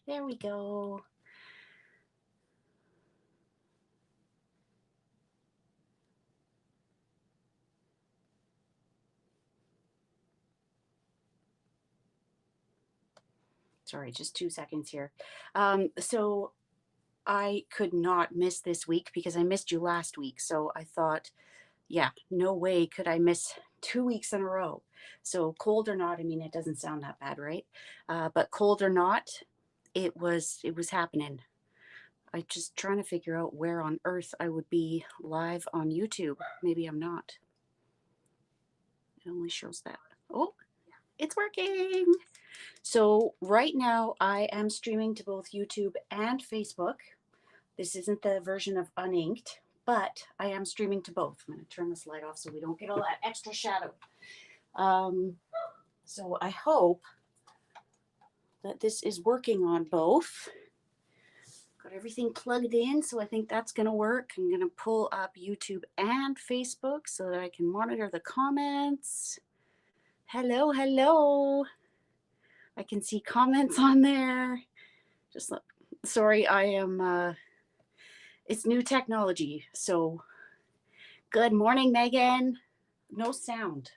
There we go. Sorry, just 2 seconds here. So I could not miss this week because I missed you last week. So I thought, yeah, no way could I miss 2 weeks in a row. So cold or not, I mean, it doesn't sound that bad, right? But cold or not, it was happening. I just trying to figure out where on earth I would be live on YouTube. Maybe I'm not. It only shows that. Oh, it's working. So right now I am streaming to both YouTube and Facebook. This isn't the version of Uninked, but I am streaming to both. I'm going to turn this light off so we don't get all that extra shadow. So I hope that this is working on both. Got everything plugged in, so I think that's going to work. I'm going to pull up YouTube and Facebook so that I can monitor the comments. Hello, hello. I can see comments on there. Just look. Sorry, I am, it's new technology. So good morning, Megan. No sound.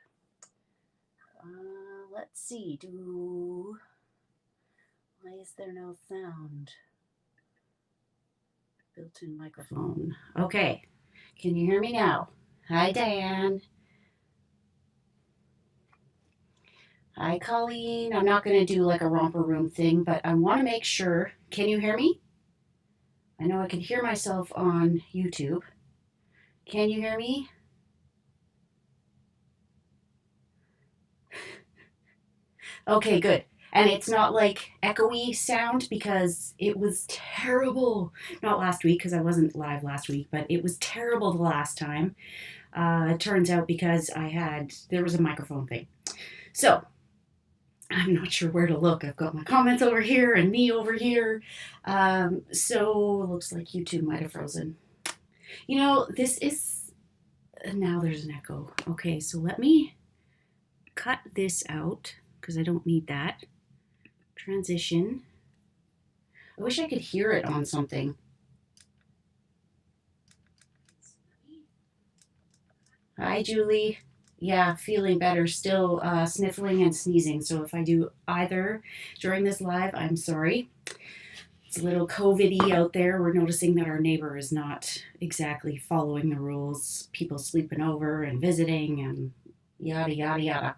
Let's see. Why is there no sound? Built-in microphone. Okay. Can you hear me now? Hi, Diane. Hi, Colleen. I'm not going to do like a romper room thing, but I want to make sure. Can you hear me? I know I can hear myself on YouTube. Can you hear me? Okay, good. And it's not like echoey sound because it was terrible. Not last week because I wasn't live last week, but it was terrible the last time. It turns out because there was a microphone thing. So I'm not sure where to look. I've got my comments over here and me over here. So it looks like YouTube might have frozen. You know, now there's an echo. Okay, so let me cut this out because I don't need that. Transition. I wish I could hear it on something. Hi, Julie. Yeah, feeling better. Still sniffling and sneezing. So if I do either during this live, I'm sorry. It's a little COVID-y out there. We're noticing that our neighbor is not exactly following the rules. People sleeping over and visiting and yada, yada, yada.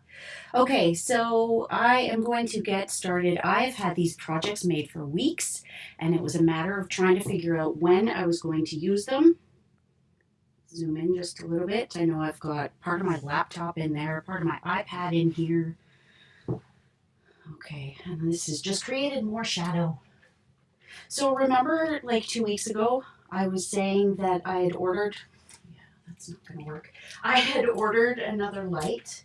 Okay, so I am going to get started. I've had these projects made for weeks, and it was a matter of trying to figure out when I was going to use them. Zoom in just a little bit. I know I've got part of my laptop in there, part of my iPad in here. Okay, and this has just created more shadow. So remember, like 2 weeks ago, I was saying that I had ordered, that's not going to work. I had ordered another light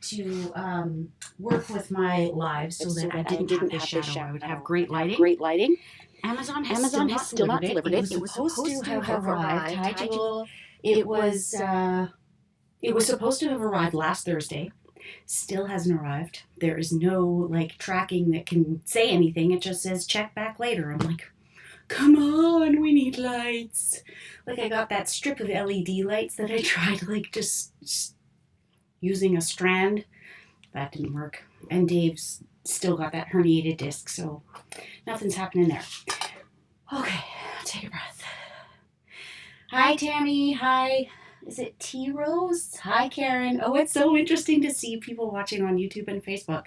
to work with my lives so that I didn't have this shadow. I would have great lighting. Amazon has still not delivered it. It was supposed to have arrived. It was supposed to have arrived last Thursday. Still hasn't arrived. There is no like tracking that can say anything. It just says check back later. I'm like, come on, we need lights. Like I got that strip of LED lights that I tried like just using a strand. That didn't work. And Dave's still got that herniated disc, so nothing's happening there. Okay, take a breath. Hi, Tammy. Hi. Is it T Rose? Hi, Karen. Oh, it's so interesting to see people watching on YouTube and Facebook.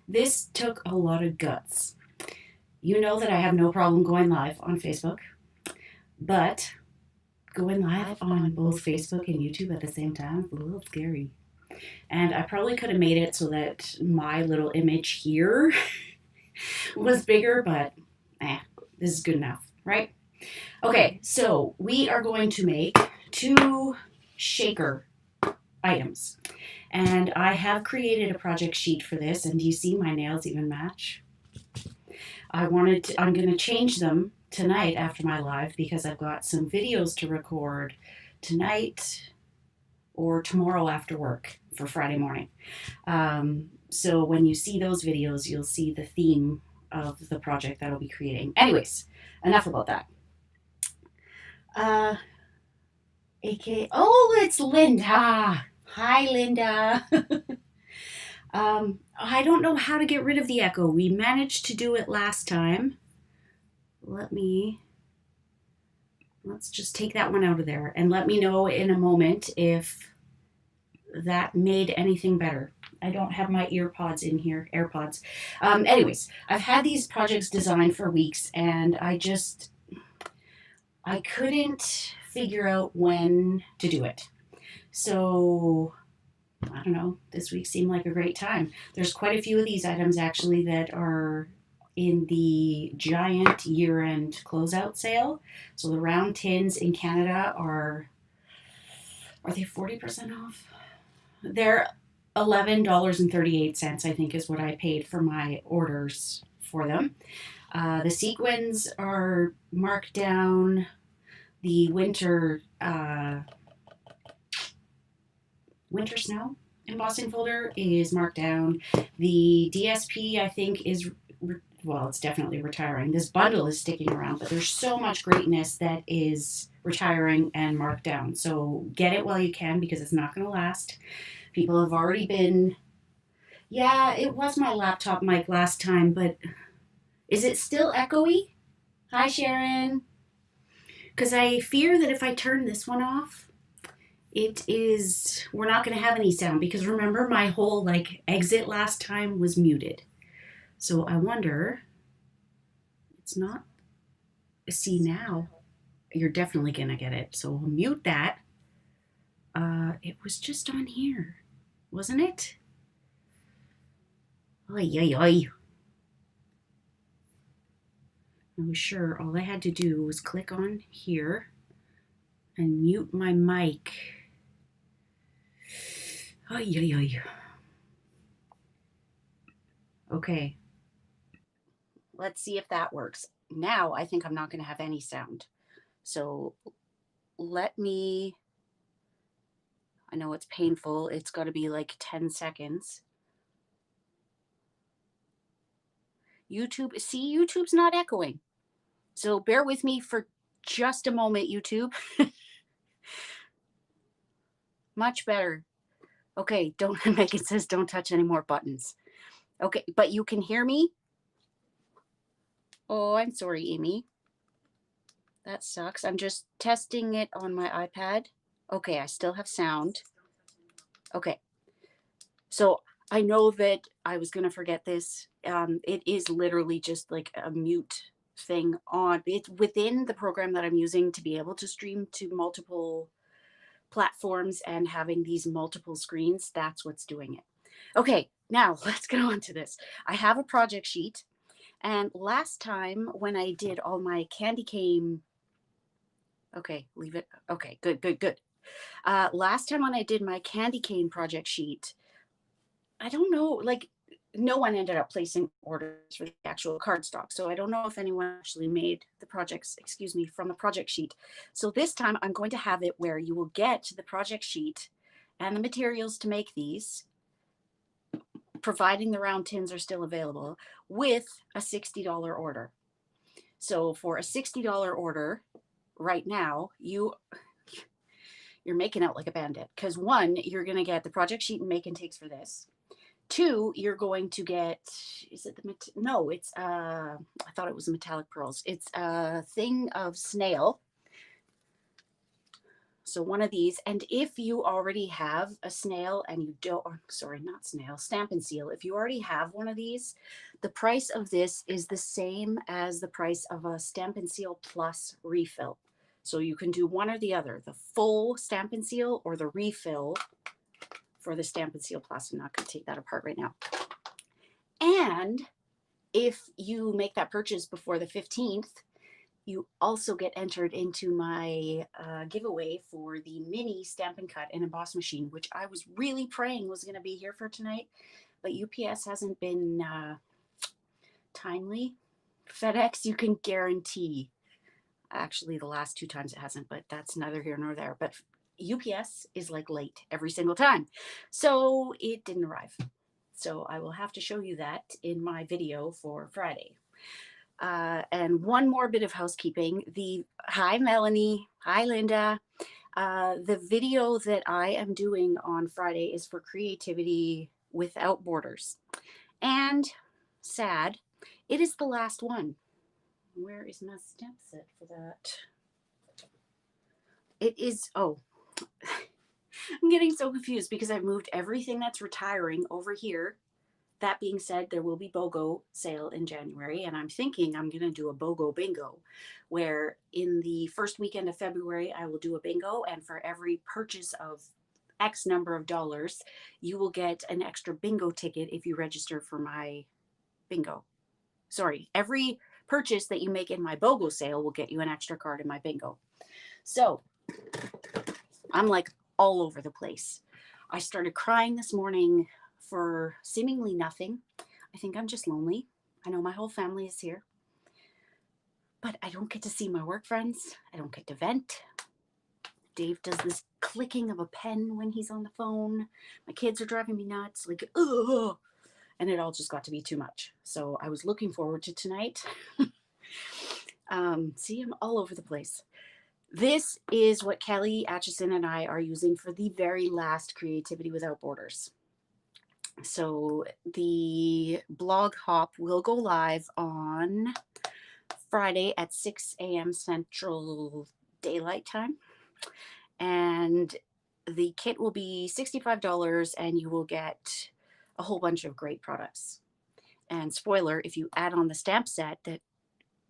This took a lot of guts. You know that I have no problem going live on Facebook, but going live on both Facebook and YouTube at the same time is a little scary. And I probably could have made it so that my little image here was bigger, but this is good enough, right? Okay, so we are going to make 2 shaker items. And I have created a project sheet for this, and do you see my nails even match? I'm going to change them tonight after my live because I've got some videos to record tonight or tomorrow after work for Friday morning. So when you see those videos, you'll see the theme of the project that I'll be creating. Anyways, enough about that. Oh, it's Linda. Hi, Linda. I don't know how to get rid of the echo. We managed to do it last time. Let's just take that one out of there and let me know in a moment if that made anything better. I don't have my AirPods in here. Anyways, I've had these projects designed for weeks and I couldn't figure out when to do it. So I don't know, this week seemed like a great time. There's quite a few of these items actually that are in the giant year-end closeout sale. So the round tins in Canada are they 40% off? They're $11.38, I think, is what I paid for my orders for them. The sequins are marked down. The winter snow embossing folder is marked down. The DSP, I think, is it's definitely retiring. This bundle is sticking around, but there's so much greatness that is retiring and marked down. So get it while you can because it's not going to last. People have already been. Yeah, it was my laptop mic last time, but is it still echoey? Hi, Sharon. Because I fear that if I turn this one off, we're not going to have any sound because remember my whole exit last time was muted. So I wonder, it's not, see now, you're definitely going to get it. So we'll mute that. It was just on here, wasn't it? Oy, oy, oy. I was sure all I had to do was click on here and mute my mic. Oy, oy, oy. Okay. Let's see if that works. Now I think I'm not going to have any sound. So I know it's painful. It's got to be like 10 seconds. YouTube's not echoing. So bear with me for just a moment, YouTube. Much better. Okay, it says don't touch any more buttons. Okay, but you can hear me? Oh, I'm sorry, Amy. That sucks. I'm just testing it on my iPad. Okay, I still have sound. Okay. So I know that I was going to forget this. It is literally just like a mute thing on. It's within the program that I'm using to be able to stream to multiple platforms and having these multiple screens. That's what's doing it. Okay, now let's get on to this. I have a project sheet. And last time when I did all my candy cane, okay, leave it. Okay, good. Last time when I did my candy cane project sheet, I don't know, no one ended up placing orders for the actual cardstock. So I don't know if anyone actually made the projects, from the project sheet. So this time I'm going to have it where you will get the project sheet and the materials to make these, providing the round tins are still available, with a $60 order. So for a $60 order right now, you're making out like a bandit because one, you're going to get the project sheet and make and takes for this. Two, you're going to get, I thought it was metallic pearls. It's a thing of snail. So one of these, and if you already have a snail and you don't, not snail, Stampin' Seal, if you already have one of these, the price of this is the same as the price of a Stampin' Seal Plus refill. So you can do one or the other, the full Stampin' Seal or the refill for the Stampin' Seal Plus. I'm not going to take that apart right now. And if you make that purchase before the 15th, you also get entered into my giveaway for the mini Stampin' Cut and Emboss machine, which I was really praying was going to be here for tonight, but UPS hasn't been timely. FedEx, you can guarantee. Actually, the last 2 times it hasn't, but that's neither here nor there. But UPS is late every single time. So it didn't arrive. So I will have to show you that in my video for Friday. And one more bit of housekeeping. Hi, Melanie. Hi, Linda. The video that I am doing on Friday is for Creativity Without Borders. And sad, it is the last one. Where is my stamp set for that? It is, oh, I'm getting so confused because I've moved everything that's retiring over here. That being said, there will be BOGO sale in January, and I'm thinking I'm going to do a BOGO bingo, where in the first weekend of February, I will do a bingo, and for every purchase of X number of dollars, you will get an extra bingo ticket if you register for my bingo. Sorry, every purchase that you make in my BOGO sale will get you an extra card in my bingo. So I'm like all over the place. I started crying this morning for seemingly nothing. I think I'm just lonely. I know my whole family is here, but I don't get to see my work friends. I don't get to vent. Dave does this clicking of a pen when he's on the phone. My kids are driving me nuts, like, ugh. And it all just got to be too much. So I was looking forward to tonight. See, I'm all over the place. This is what Kelly Atchison and I are using for the very last Creativity Without Borders. So the blog hop will go live on Friday at 6 a.m. Central Daylight Time. And the kit will be $65 and you will get a whole bunch of great products. And spoiler, if you add on the stamp set that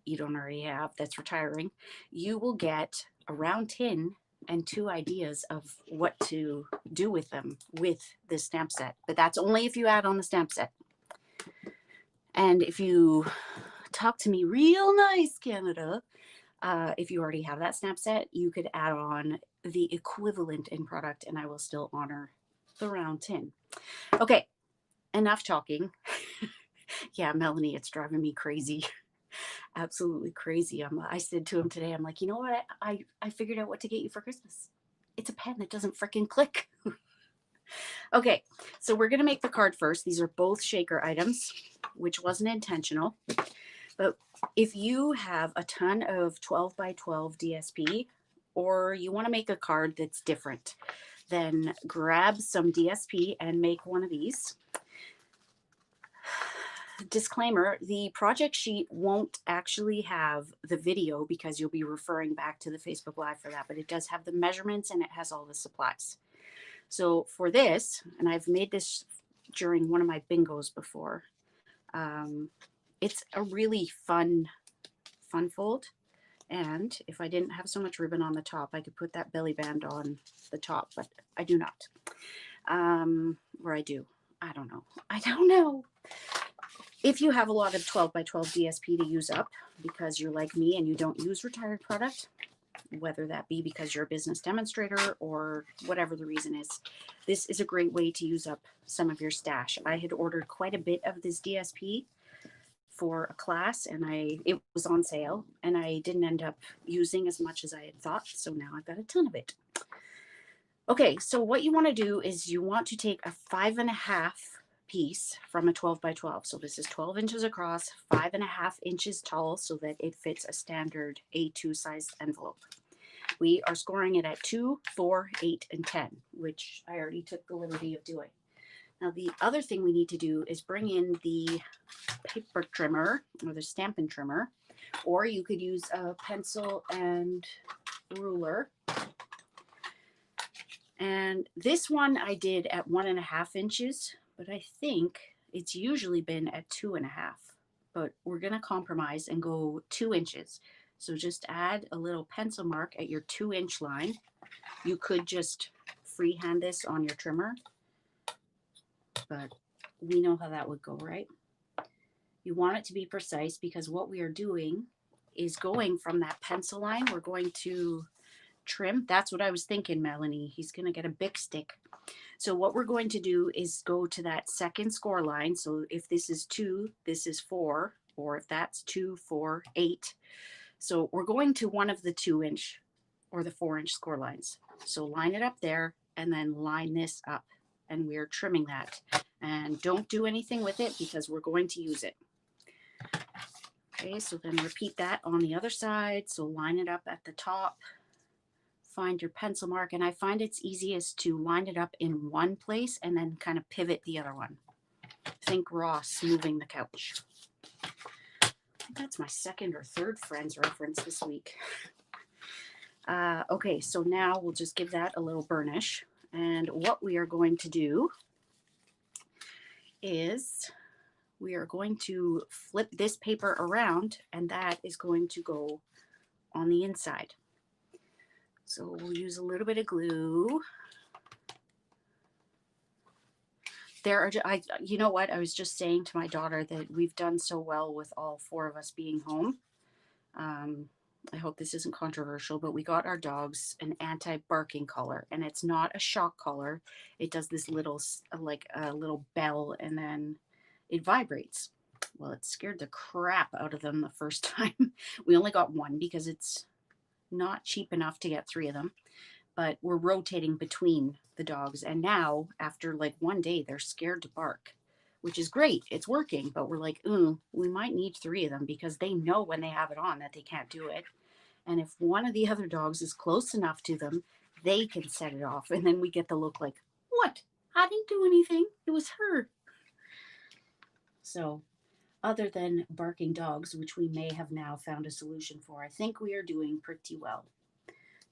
you don't already have that's retiring, you will get a round tin and 2 ideas of what to do with them with this stamp set. But that's only if you add on the stamp set. And if you talk to me real nice, Canada, if you already have that stamp set, you could add on the equivalent in product and I will still honor the round tin. Okay, enough talking. Yeah, Melanie, it's driving me crazy. Absolutely crazy. I said to him today, I'm like, you know what? I figured out what to get you for Christmas. It's a pen that doesn't freaking click. Okay, so we're going to make the card first. These are both shaker items, which wasn't intentional. But if you have a ton of 12 by 12 DSP, or you want to make a card that's different, then grab some DSP and make one of these. Disclaimer, the project sheet won't actually have the video because you'll be referring back to the Facebook Live for that, but it does have the measurements and it has all the supplies. So for this, and I've made this during one of my bingos before, it's a really fun fold. And if I didn't have so much ribbon on the top, I could put that belly band on the top, but I do not. Or I do. I don't know. If you have a lot of 12 by 12 DSP to use up because you're like me and you don't use retired product, whether that be because you're a business demonstrator or whatever the reason is, this is a great way to use up some of your stash. I had ordered quite a bit of this DSP for a class and it was on sale and I didn't end up using as much as I had thought. So now I've got a ton of it. Okay, so what you want to do is you want to take a 5.5 piece from a 12 by 12. So this is 12 inches across, 5.5 inches tall so that it fits a standard A2 size envelope. We are scoring it at 2, 4, 8, and 10, which I already took the liberty of doing. Now the other thing we need to do is bring in the paper trimmer or the Stampin' Trimmer, or you could use a pencil and ruler. And this one I did at 1.5 inches, but I think it's usually been at 2.5. But we're going to compromise and go 2 inches. So just add a little pencil mark at your 2-inch line. You could just freehand this on your trimmer, but we know how that would go, right? You want it to be precise because what we are doing is going from that pencil line. We're going to trim. That's what I was thinking, Melanie. He's going to get a Bic stick. So what we're going to do is go to that second score line. So if this is 2, this is 4, or if that's 2, 4, 8. So we're going to one of the 2-inch or the 4-inch score lines. So line it up there and then line this up. And we're trimming that. And don't do anything with it because we're going to use it. Okay, so then repeat that on the other side. So line it up at the top, find your pencil mark, and I find it's easiest to line it up in one place and then kind of pivot the other one. Think Ross moving the couch. I think that's my second or third Friends reference this week. Okay, so now we'll just give that a little burnish. And what we are going to do is we are going to flip this paper around, and that is going to go on the inside. So we'll use a little bit of glue. You know what? I was just saying to my daughter that we've done so well with all four of us being home. I hope this isn't controversial, but we got our dogs an anti-barking collar, and it's not a shock collar. It does this little, like a little bell, and then it vibrates. Well, it scared the crap out of them the first time. We only got one because it's not cheap enough to get 3 of them, but we're rotating between the dogs. And now after like one day, they're scared to bark, which is great. It's working, but we're like, we might need 3 of them because they know when they have it on that they can't do it. And if one of the other dogs is close enough to them, they can set it off. And then we get the look like, what? I didn't do anything. It was her. So other than barking dogs, which we may have now found a solution for, I think we are doing pretty well.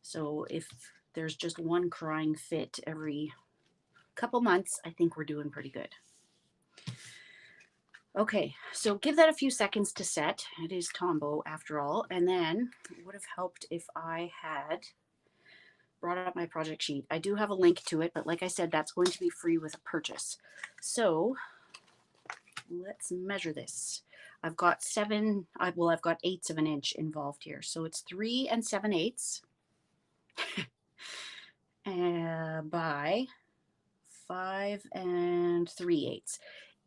So if there's just one crying fit every couple months, I think we're doing pretty good. Okay, so give that a few seconds to set. It is Tombow after all. And then it would have helped if I had brought up my project sheet. I do have a link to it, but like I said, that's going to be free with a purchase. So let's measure this. I've got 8ths of an inch involved here. So it's 3 7/8 by 5 3/8.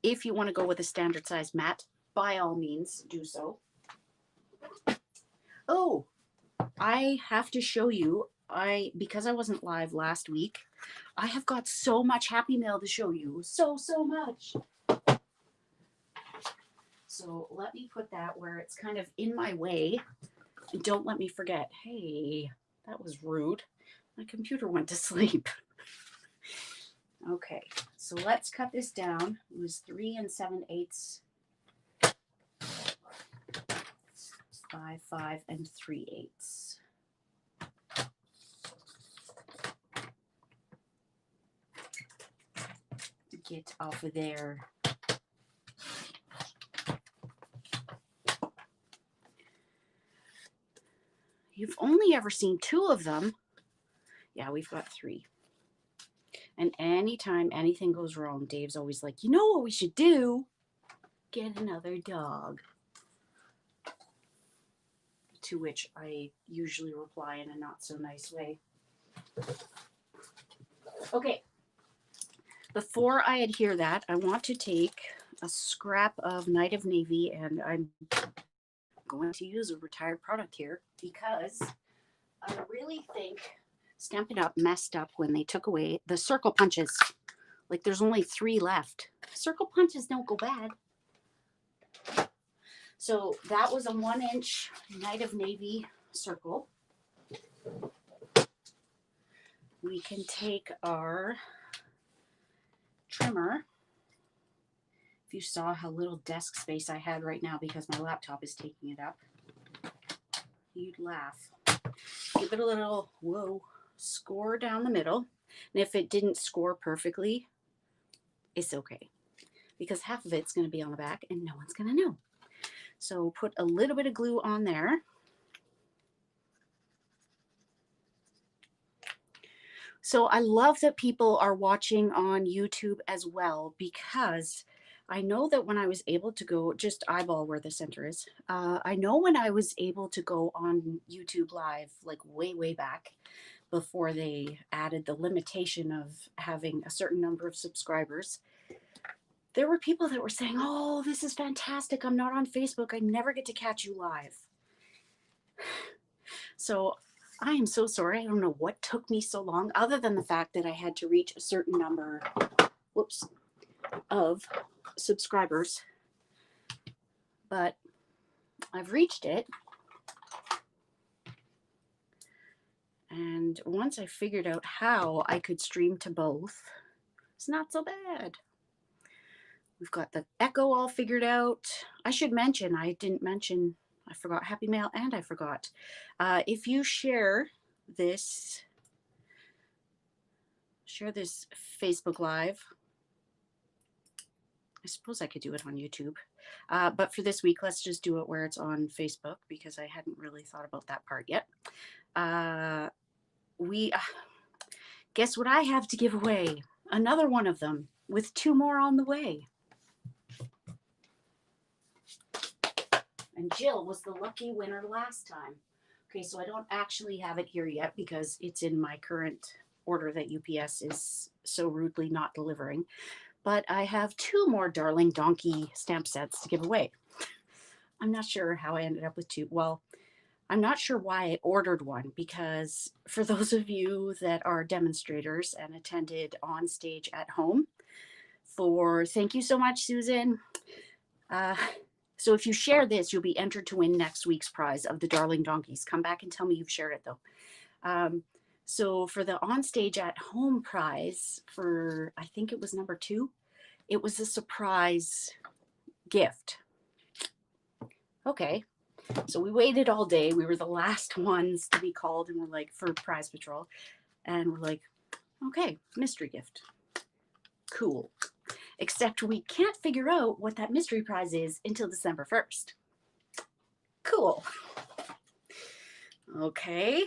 If you want to go with a standard size mat, by all means do so. Oh, I have to show you, because I wasn't live last week, I have got so much Happy Mail to show you. So much. So let me put that where it's kind of in my way. And don't let me forget. Hey, that was rude. My computer went to sleep. Okay, so let's cut this down. It was 3 7/8 by 5 3/8. Get off of there. You've only ever seen 2 of them. Yeah, we've got 3. And anytime anything goes wrong, Dave's always like, you know what we should do? Get another dog. To which I usually reply in a not so nice way. Okay. Before I adhere that, I want to take a scrap of Night of Navy, and I'm going to use a retired product here because I really think Stampin' Up! Messed up when they took away the circle punches. Like there's only 3 left. Circle punches don't go bad. So that was a 1-inch Night of Navy circle. We can take our trimmer. If you saw how little desk space I had right now because my laptop is taking it up, you'd laugh. Give it a little, score down the middle. And if it didn't score perfectly, it's okay. Because half of it's going to be on the back and no one's going to know. So put a little bit of glue on there. So I love that people are watching on YouTube as well, because I know that when I was able to go, just eyeball where the center is, I know when I was able to go on YouTube Live, like way back, before they added the limitation of having a certain number of subscribers, there were people that were saying, oh, this is fantastic. I'm not on Facebook. I never get to catch you live. So I am so sorry. I don't know what took me so long, other than the fact that I had to reach a certain number, of subscribers. But I've reached it. And once I figured out how I could stream to both, it's not so bad. We've got the echo all figured out. I should mention, I didn't mention, I forgot Happy Mail and I forgot. If you share this Facebook Live, I suppose I could do it on YouTube. But for this week, let's just do it where it's on Facebook because I hadn't really thought about that part yet. Guess what I have to give away? Another one of them with 2 more on the way. And Jill was the lucky winner last time. Okay, so I don't actually have it here yet because it's in my current order that UPS is so rudely not delivering. But I have 2 more Darling Donkey stamp sets to give away. I'm not sure how I ended up with 2. Well, I'm not sure why I ordered one because for those of you that are demonstrators and attended On Stage at Home, thank you so much, Susan. So if you share this, you'll be entered to win next week's prize of the Darling Donkeys. Come back and tell me you've shared it though. So for the On Stage at Home prize for, I think it was number 2, it was a surprise gift. Okay, so we waited all day. We were the last ones to be called and we're like, for prize patrol. And we're like, okay, mystery gift. Cool. Except we can't figure out what that mystery prize is until December 1st. Cool. Okay,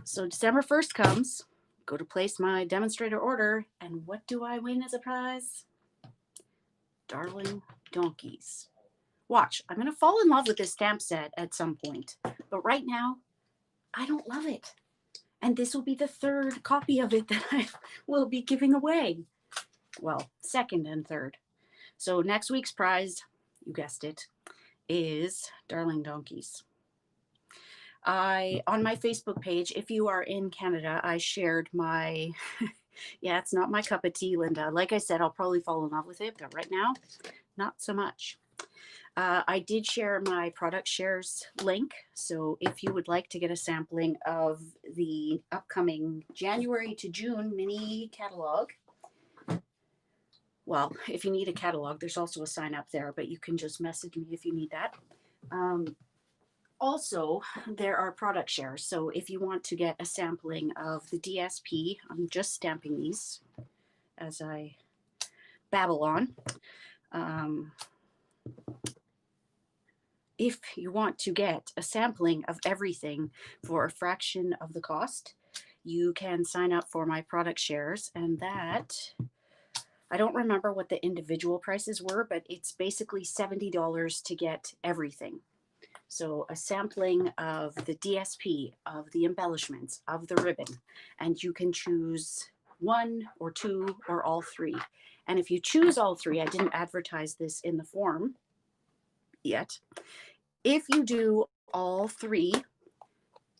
so December 1st comes, go to place my demonstrator order, and what do I win as a prize? Darling Donkeys. Watch, I'm going to fall in love with this stamp set at some point, but right now, I don't love it. And this will be the 3rd copy of it that I will be giving away. Well, 2nd and 3rd. So next week's prize, you guessed it, is Darling Donkeys. On my Facebook page, if you are in Canada, I shared my, yeah, it's not my cup of tea, Linda. Like I said, I'll probably fall in love with it, but right now, not so much. I did share my product shares link. So if you would like to get a sampling of the upcoming January to June mini catalog, well, if you need a catalog, there's also a sign up there, but you can just message me if you need that. Also, there are product shares. So if you want to get a sampling of the DSP, I'm just stamping these as I babble on. If you want to get a sampling of everything for a fraction of the cost, you can sign up for my product shares, and that, I don't remember what the individual prices were, but it's basically $70 to get everything. So a sampling of the DSP, of the embellishments, of the ribbon, and you can choose 1 or 2 or all 3. And if you choose all 3, I didn't advertise this in the form yet. If you do all 3,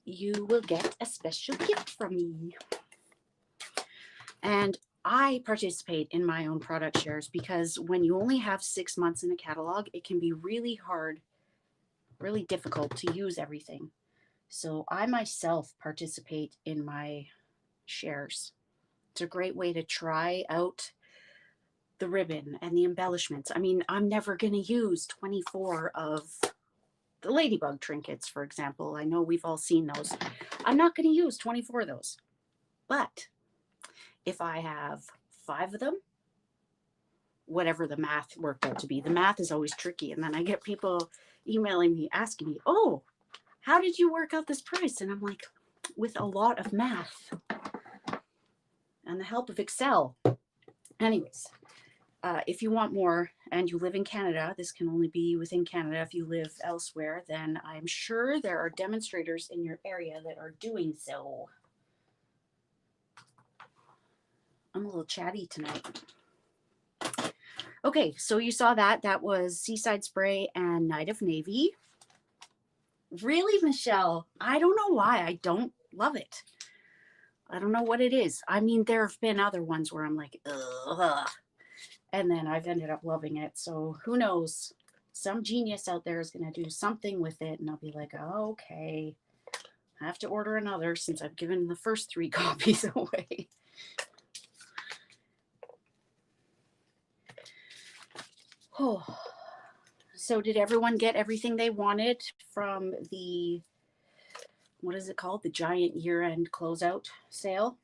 you will get a special gift from me. And I participate in my own product shares because when you only have 6 months in a catalog, it can be really hard, really difficult to use everything. So I myself participate in my shares. It's a great way to try out the ribbon and the embellishments. I mean, I'm never going to use 24 of the ladybug trinkets, for example. I know we've all seen those. I'm not going to use 24 of those. But if I have 5 of them, whatever the math worked out to be, the math is always tricky. And then I get people emailing me, asking me, oh, how did you work out this price? And I'm like, with a lot of math and the help of Excel. Anyways, if you want more and you live in Canada, this can only be within Canada. If you live elsewhere, then I'm sure there are demonstrators in your area that are doing so. I'm a little chatty tonight. Okay, so you saw that. That was Seaside Spray and Night of Navy. Really, Michelle? I don't know why I don't love it. I don't know what it is. I mean, there have been other ones where I'm like, ugh. And then I've ended up loving it. So who knows? Some genius out there is going to do something with it, and I'll be like, oh, okay, I have to order another since I've given the first 3 copies away. Oh, so did everyone get everything they wanted from the, what is it called? The giant year-end closeout sale?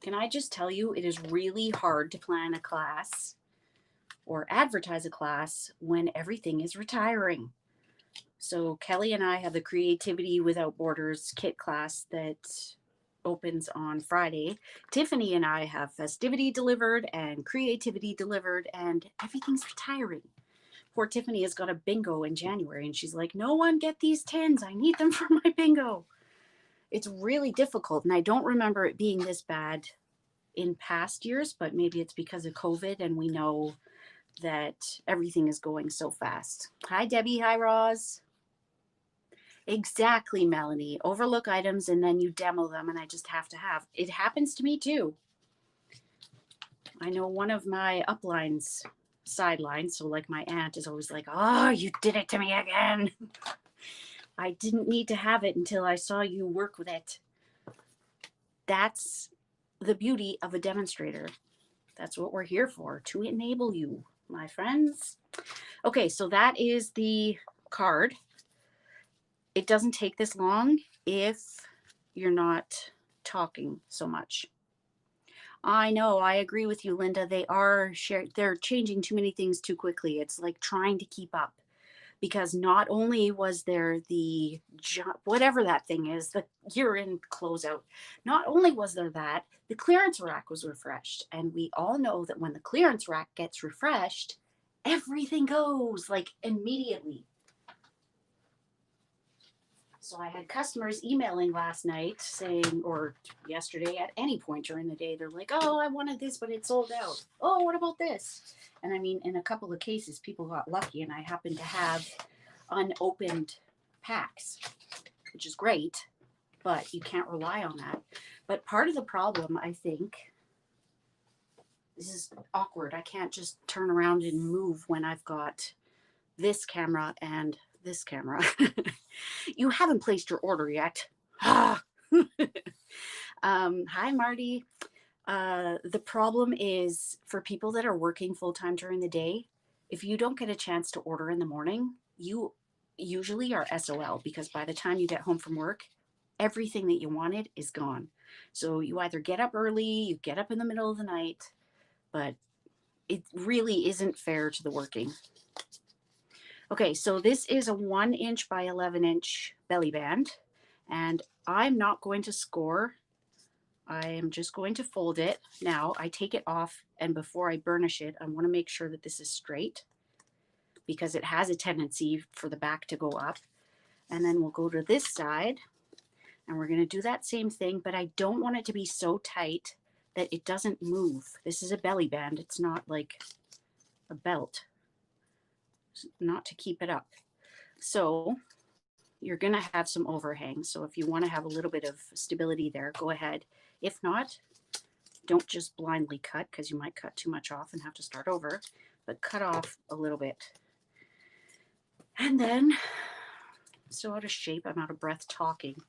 Can I just tell you, it is really hard to plan a class or advertise a class when everything is retiring. So Kelly and I have the Creativity Without Borders kit class that opens on Friday. Tiffany and I have Festivity delivered and Creativity delivered, and everything's retiring. Poor Tiffany has got a bingo in January, and she's like, no one get these tins. I need them for my bingo. It's really difficult, and I don't remember it being this bad in past years, but maybe it's because of COVID, and we know that everything is going so fast. Hi, Debbie. Hi, Roz. Exactly, Melanie. Overlook items and then you demo them, and I just have to have. It happens to me too. I know one of my uplines, sidelines, so like my aunt is always like, oh, you did it to me again. I didn't need to have it until I saw you work with it. That's the beauty of a demonstrator. That's what we're here for, to enable you, my friends. Okay, so that is the card. It doesn't take this long if you're not talking so much. I know, I agree with you, Linda. They're changing too many things too quickly. It's like trying to keep up, because not only was there the, whatever that thing is, the year-end closeout, not only was there that, the clearance rack was refreshed. And we all know that when the clearance rack gets refreshed, everything goes like immediately. So I had customers emailing last night saying, or yesterday, at any point during the day, they're like, oh, I wanted this, but it's sold out. Oh, what about this? And I mean, in a couple of cases, people got lucky, and I happened to have unopened packs, which is great, but you can't rely on that. But part of the problem, I think, this is awkward. I can't just turn around and move when I've got this camera and this camera. You haven't placed your order yet. Hi, Marty. The problem is, for people that are working full time during the day, if you don't get a chance to order in the morning, you usually are SOL, because by the time you get home from work, everything that you wanted is gone. So you either get up early, you get up in the middle of the night, but it really isn't fair to the working. Okay, so this is a 1 inch by 11 inch belly band, and I'm not going to score. I am just going to fold it. Now I take it off, and before I burnish it, I want to make sure that this is straight, because it has a tendency for the back to go up. And then we'll go to this side, and we're going to do that same thing, but I don't want it to be so tight that it doesn't move. This is a belly band. It's not like a belt. Not to keep it up. So you're going to have some overhang. So if you want to have a little bit of stability there, go ahead. If not, don't just blindly cut, because you might cut too much off and have to start over, but cut off a little bit. And then, so out of shape, I'm out of breath talking.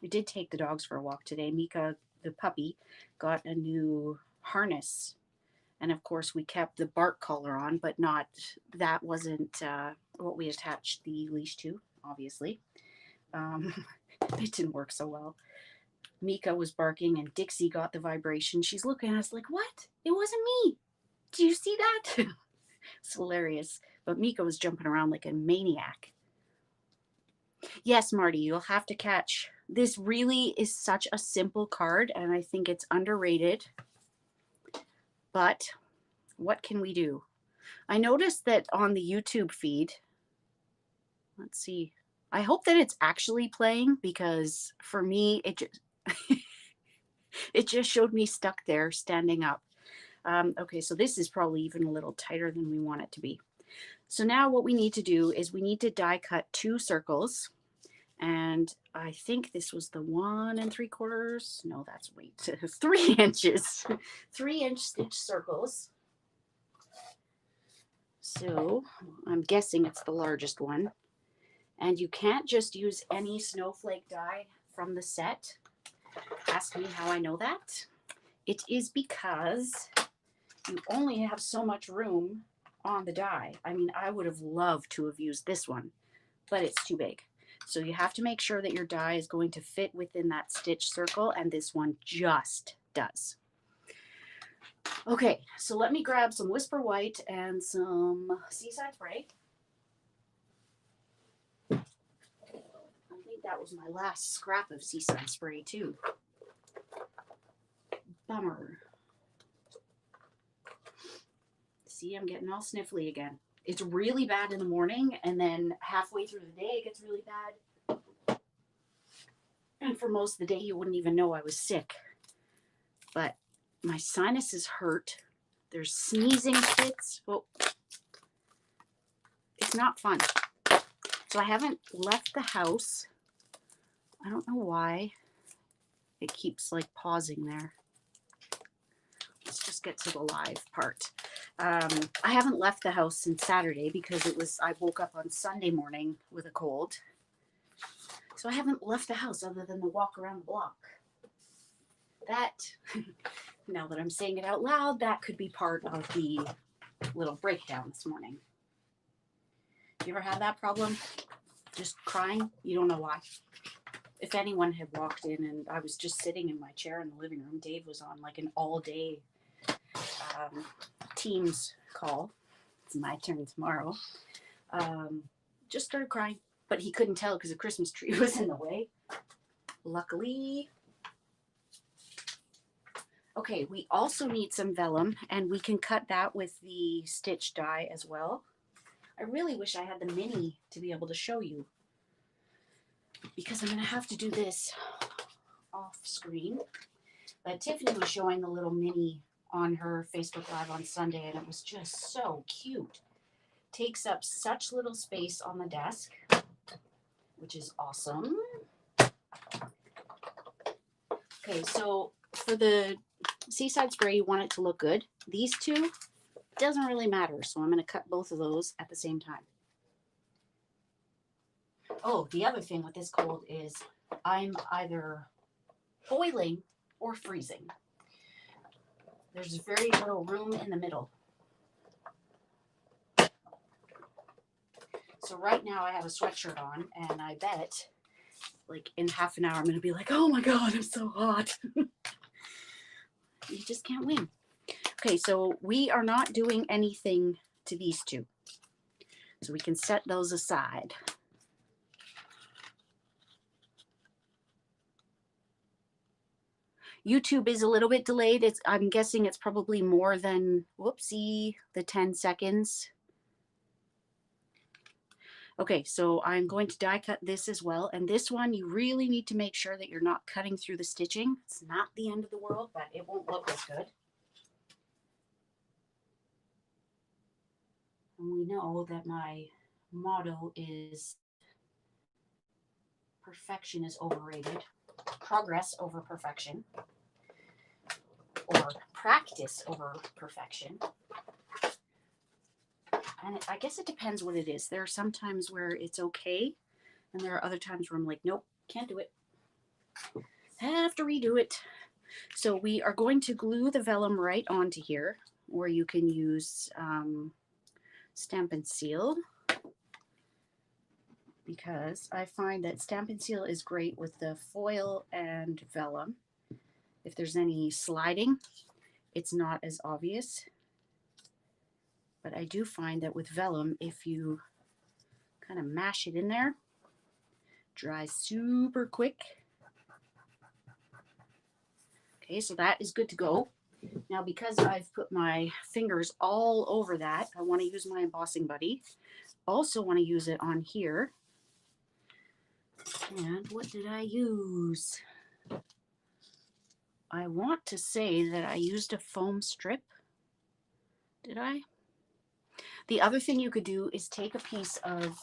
I did take the dogs for a walk today. Mika, the puppy, got a new harness. And of course, we kept the bark collar on, but that wasn't what we attached the leash to, obviously. It didn't work so well. Mika was barking, and Dixie got the vibration. She's looking at us like, what? It wasn't me. Do you see that? It's hilarious. But Mika was jumping around like a maniac. Yes, Marty, you'll have to catch. This really is such a simple card, and I think it's underrated. But what can we do? I noticed that on the YouTube feed, let's see, I hope that it's actually playing, because for me, it just showed me stuck there standing up. Okay, so this is probably even a little tighter than we want it to be. So now what we need to do is we need to die cut 2 circles. And I think this was the 1 3/4. No, that's 3 inches. 3 inch stitch circles. So I'm guessing it's the largest one. And you can't just use any snowflake die from the set. Ask me how I know that. It is because you only have so much room on the die. I mean, I would have loved to have used this one, but it's too big. So you have to make sure that your die is going to fit within that stitch circle, and this one just does. Okay, so let me grab some Whisper White and some Seaside Spray. I think that was my last scrap of Seaside Spray too. Bummer. See, I'm getting all sniffly again. It's really bad in the morning, and then halfway through the day it gets really bad. And for most of the day you wouldn't even know I was sick. But my sinuses hurt. There's sneezing fits. Oh, it's not fun. So I haven't left the house. I don't know why. It keeps like pausing there. Let's just get to the live part. I haven't left the house since Saturday because I woke up on Sunday morning with a cold. So I haven't left the house other than to walk around the block. That, now that I'm saying it out loud, that could be part of the little breakdown this morning. You ever had that problem? Just crying? You don't know why. If anyone had walked in and I was just sitting in my chair in the living room, Dave was on like an all-day Teams call. It's my turn tomorrow. Just started crying, but he couldn't tell because the Christmas tree was in the way. Luckily. Okay, we also need some vellum, and we can cut that with the stitch die as well. I really wish I had the mini to be able to show you, because I'm going to have to do this off screen. But Tiffany was showing the little mini on her Facebook Live on Sunday, and it was just so cute. Takes up such little space on the desk, which is awesome. Okay, so for the Seaside Spray, you want it to look good. These two, doesn't really matter, so I'm going to cut both of those at the same time. Oh, the other thing with this cold is I'm either boiling or freezing. There's very little room in the middle. So right now I have a sweatshirt on, and I bet like in half an hour I'm going to be like, oh my God, I'm so hot. You just can't win. Okay, so we are not doing anything to these two. So we can set those aside. YouTube is a little bit delayed. I'm guessing it's probably more than, whoopsie, the 10 seconds. Okay, so I'm going to die cut this as well. And this one, you really need to make sure that you're not cutting through the stitching. It's not the end of the world, but it won't look as good. And we know that my motto is perfection is overrated. Progress over perfection. Or practice over perfection. And I guess it depends what it is. There are some times where it's okay, and there are other times where I'm like, nope, can't do it. Have to redo it. So we are going to glue the vellum right onto here, or you can use Stampin' Seal, because I find that Stampin' Seal is great with the foil and vellum. If there's any sliding, it's not as obvious. But I do find that with vellum, if you kind of mash it in there, dries super quick. Okay, so that is good to go. Now, because I've put my fingers all over that, I want to use my embossing buddy. Also want to use it on here. And what did I use? I want to say that I used a foam strip. Did I? The other thing you could do is take a piece of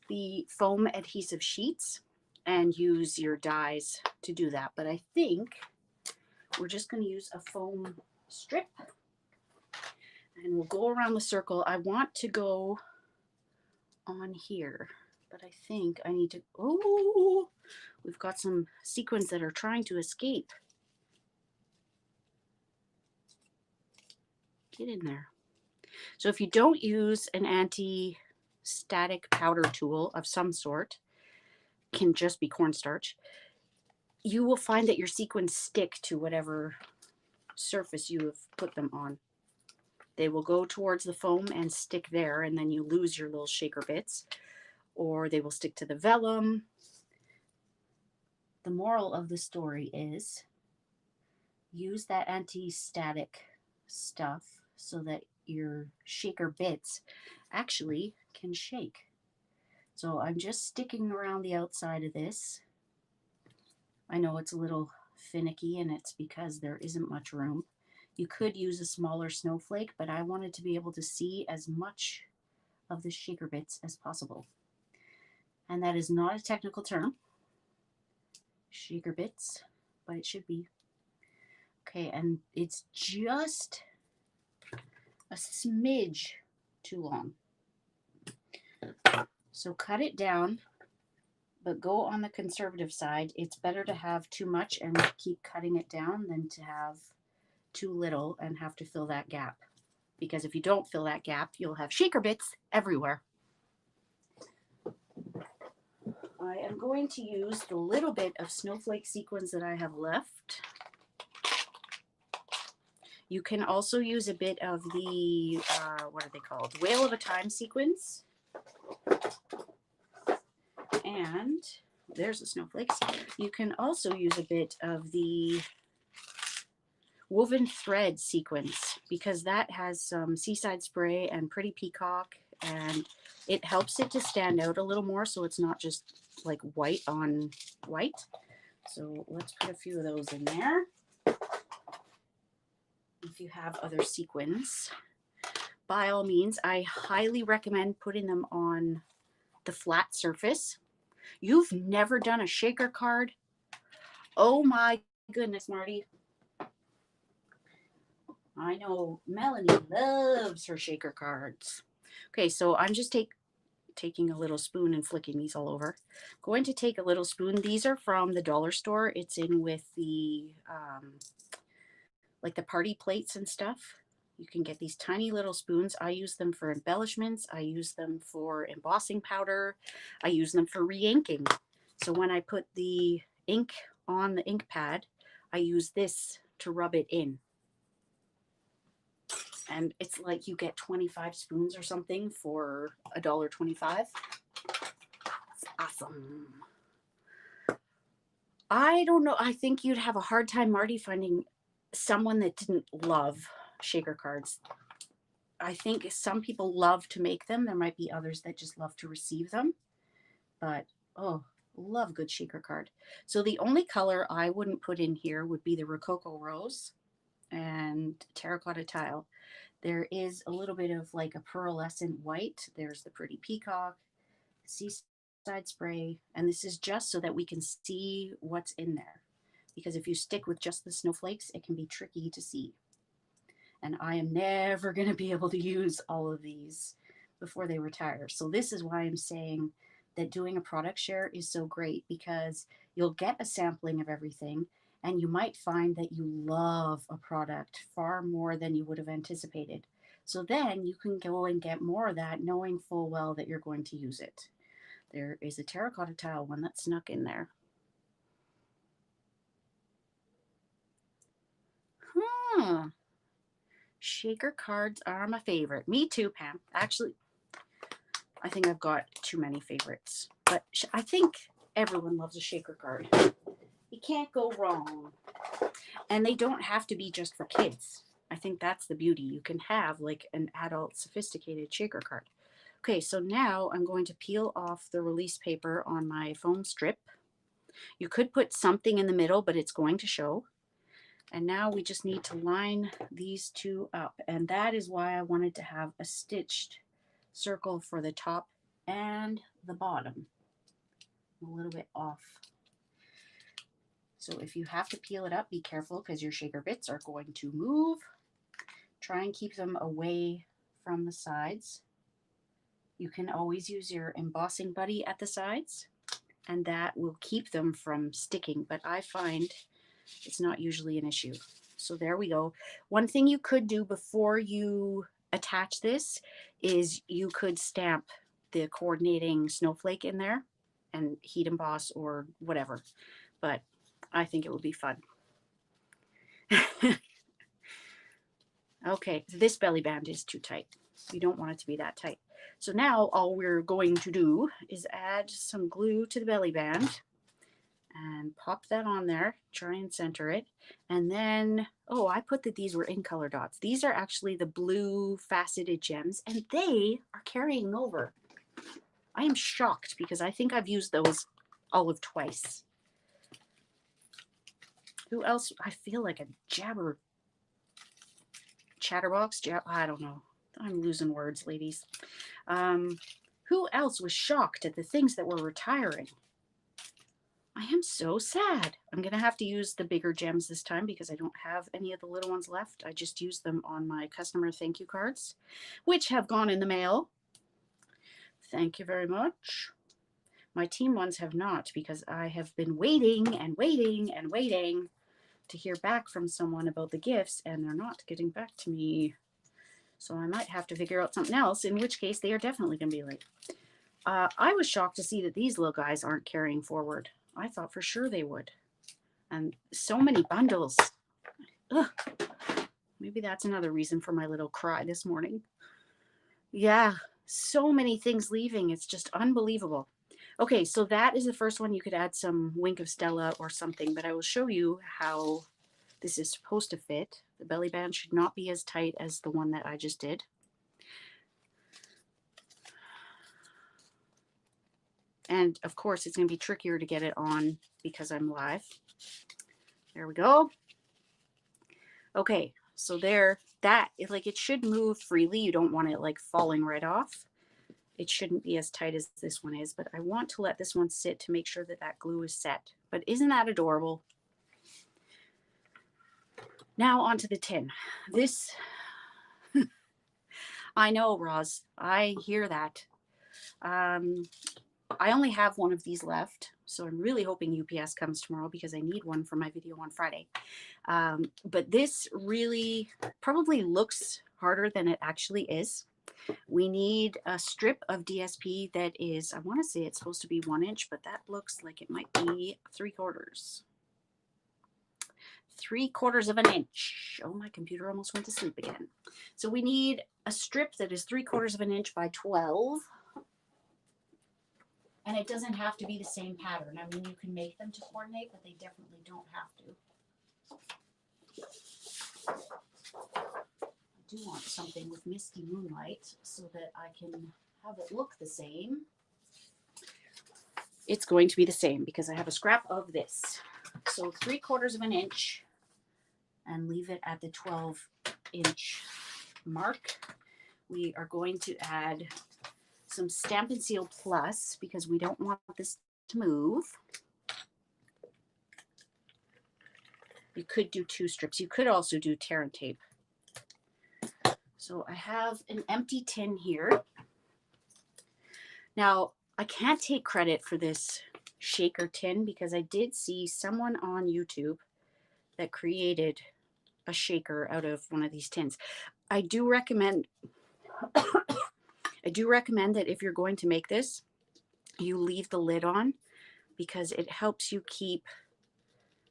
the foam adhesive sheets and use your dies to do that. But I think we're just going to use a foam strip. And we'll go around the circle. I want to go on here, but I think I need to, oh, we've got some sequins that are trying to escape. Get in there. So if you don't use an anti-static powder tool of some sort, can just be cornstarch, you will find that your sequins stick to whatever surface you have put them on. They will go towards the foam and stick there, and then you lose your little shaker bits, or they will stick to the vellum. The moral of the story is use that anti-static stuff so that your shaker bits actually can shake. So I'm just sticking around the outside of this. I know it's a little finicky, and it's because there isn't much room. You could use a smaller snowflake, but I wanted to be able to see as much of the shaker bits as possible. And that is not a technical term, shaker bits, but it should be. Okay, and it's just a smidge too long. So cut it down, but go on the conservative side. It's better to have too much and keep cutting it down than to have too little and have to fill that gap. Because if you don't fill that gap, you'll have shaker bits everywhere. I am going to use the little bit of snowflake sequins that I have left. You can also use a bit of the, what are they called? Whale of a Time sequins. And there's the snowflakes. You can also use a bit of the woven thread sequins, because that has some seaside spray and pretty peacock, and it helps it to stand out a little more, so it's not just like white on white. So let's put a few of those in there. If you have other sequins, by all means, I highly recommend putting them on the flat surface. You've never done a shaker card? Oh my goodness, Marty. I know Melanie loves her shaker cards. Okay, so I'm just taking a little spoon and flicking these all over. Going to take a little spoon. These are from the dollar store. It's in with the like the party plates and stuff. You can get these tiny little spoons. I use them for embellishments. I use them for embossing powder. I use them for re-inking. So when I put the ink on the ink pad, I use this to rub it in. And it's like you get 25 spoons or something for $1.25. It's awesome. I don't know. I think you'd have a hard time, Marty, finding someone that didn't love shaker cards. I think some people love to make them. There might be others that just love to receive them. But, oh, love good shaker card. So the only color I wouldn't put in here would be the Rococo Rose and Terracotta Tile. There is a little bit of like a pearlescent white. There's the pretty peacock, seaside spray, and this is just so that we can see what's in there. Because if you stick with just the snowflakes, it can be tricky to see. And I am never going to be able to use all of these before they retire. So this is why I'm saying that doing a product share is so great, because you'll get a sampling of everything, and you might find that you love a product far more than you would have anticipated. So then you can go and get more of that, knowing full well that you're going to use it. There is a terracotta tile one that snuck in there. Shaker cards are my favorite. Me too, Pam. Actually, I think I've got too many favorites. But I think everyone loves a shaker card. You can't go wrong. And they don't have to be just for kids. I think that's the beauty. You can have like an adult sophisticated shaker card. Okay, so now I'm going to peel off the release paper on my foam strip. You could put something in the middle, but it's going to show. And now we just need to line these two up. And that is why I wanted to have a stitched circle for the top and the bottom. A little bit off. So if you have to peel it up, be careful because your shaker bits are going to move. Try and keep them away from the sides. You can always use your embossing buddy at the sides, and that will keep them from sticking, but I find it's not usually an issue. So there we go. One thing you could do before you attach this is you could stamp the coordinating snowflake in there and heat emboss or whatever, but I think it would be fun. Okay, this belly band is too tight. You don't want it to be that tight. So now all we're going to do is add some glue to the belly band and pop that on there, try and center it. And then, oh, I put that these were in color dots. These are actually the blue faceted gems, and they are carrying over. I am shocked because I think I've used those olive twice. Who else? I feel like a chatterbox. I don't know. I'm losing words, ladies. Who else was shocked at the things that were retiring? I am so sad. I'm going to have to use the bigger gems this time because I don't have any of the little ones left. I just used them on my customer thank you cards, which have gone in the mail. Thank you very much. My team ones have not because I have been waiting and waiting and waiting to hear back from someone about the gifts, and they're not getting back to me. So I might have to figure out something else, in which case they are definitely going to be late. I was shocked to see that these little guys aren't carrying forward. I thought for sure they would. And so many bundles. Ugh. Maybe that's another reason for my little cry this morning. Yeah, so many things leaving. It's just unbelievable. Okay, so that is the first one. You could add some Wink of Stella or something, but I will show you how this is supposed to fit. The belly band should not be as tight as the one that I just did. And of course, it's going to be trickier to get it on because I'm live. There we go. Okay, so there, that, it should move freely. You don't want it like falling right off. It shouldn't be as tight as this one is, but I want to let this one sit to make sure that that glue is set. But isn't that adorable? Now onto the tin. This, I know, Roz, I hear that. I only have one of these left, so I'm really hoping UPS comes tomorrow because I need one for my video on Friday. But this really probably looks harder than it actually is. We need a strip of DSP that is, I want to say it's supposed to be 1 inch, but that looks like it might be 3/4. 3/4 of an inch. Oh, my computer almost went to sleep again. So we need a strip that is 3/4 of an inch by 12. And it doesn't have to be the same pattern. I mean, you can make them to coordinate, but they definitely don't have to. I do want something with misty moonlight so that I can have it look the same. It's going to be the same because I have a scrap of this. So 3/4 of an inch and leave it at the 12-inch mark. We are going to add some Stampin' Seal Plus because we don't want this to move. You could do 2 strips. You could also do tear and tape. So I have an empty tin here. Now, I can't take credit for this shaker tin because I did see someone on YouTube that created a shaker out of one of these tins. I do recommend that if you're going to make this, you leave the lid on because it helps you keep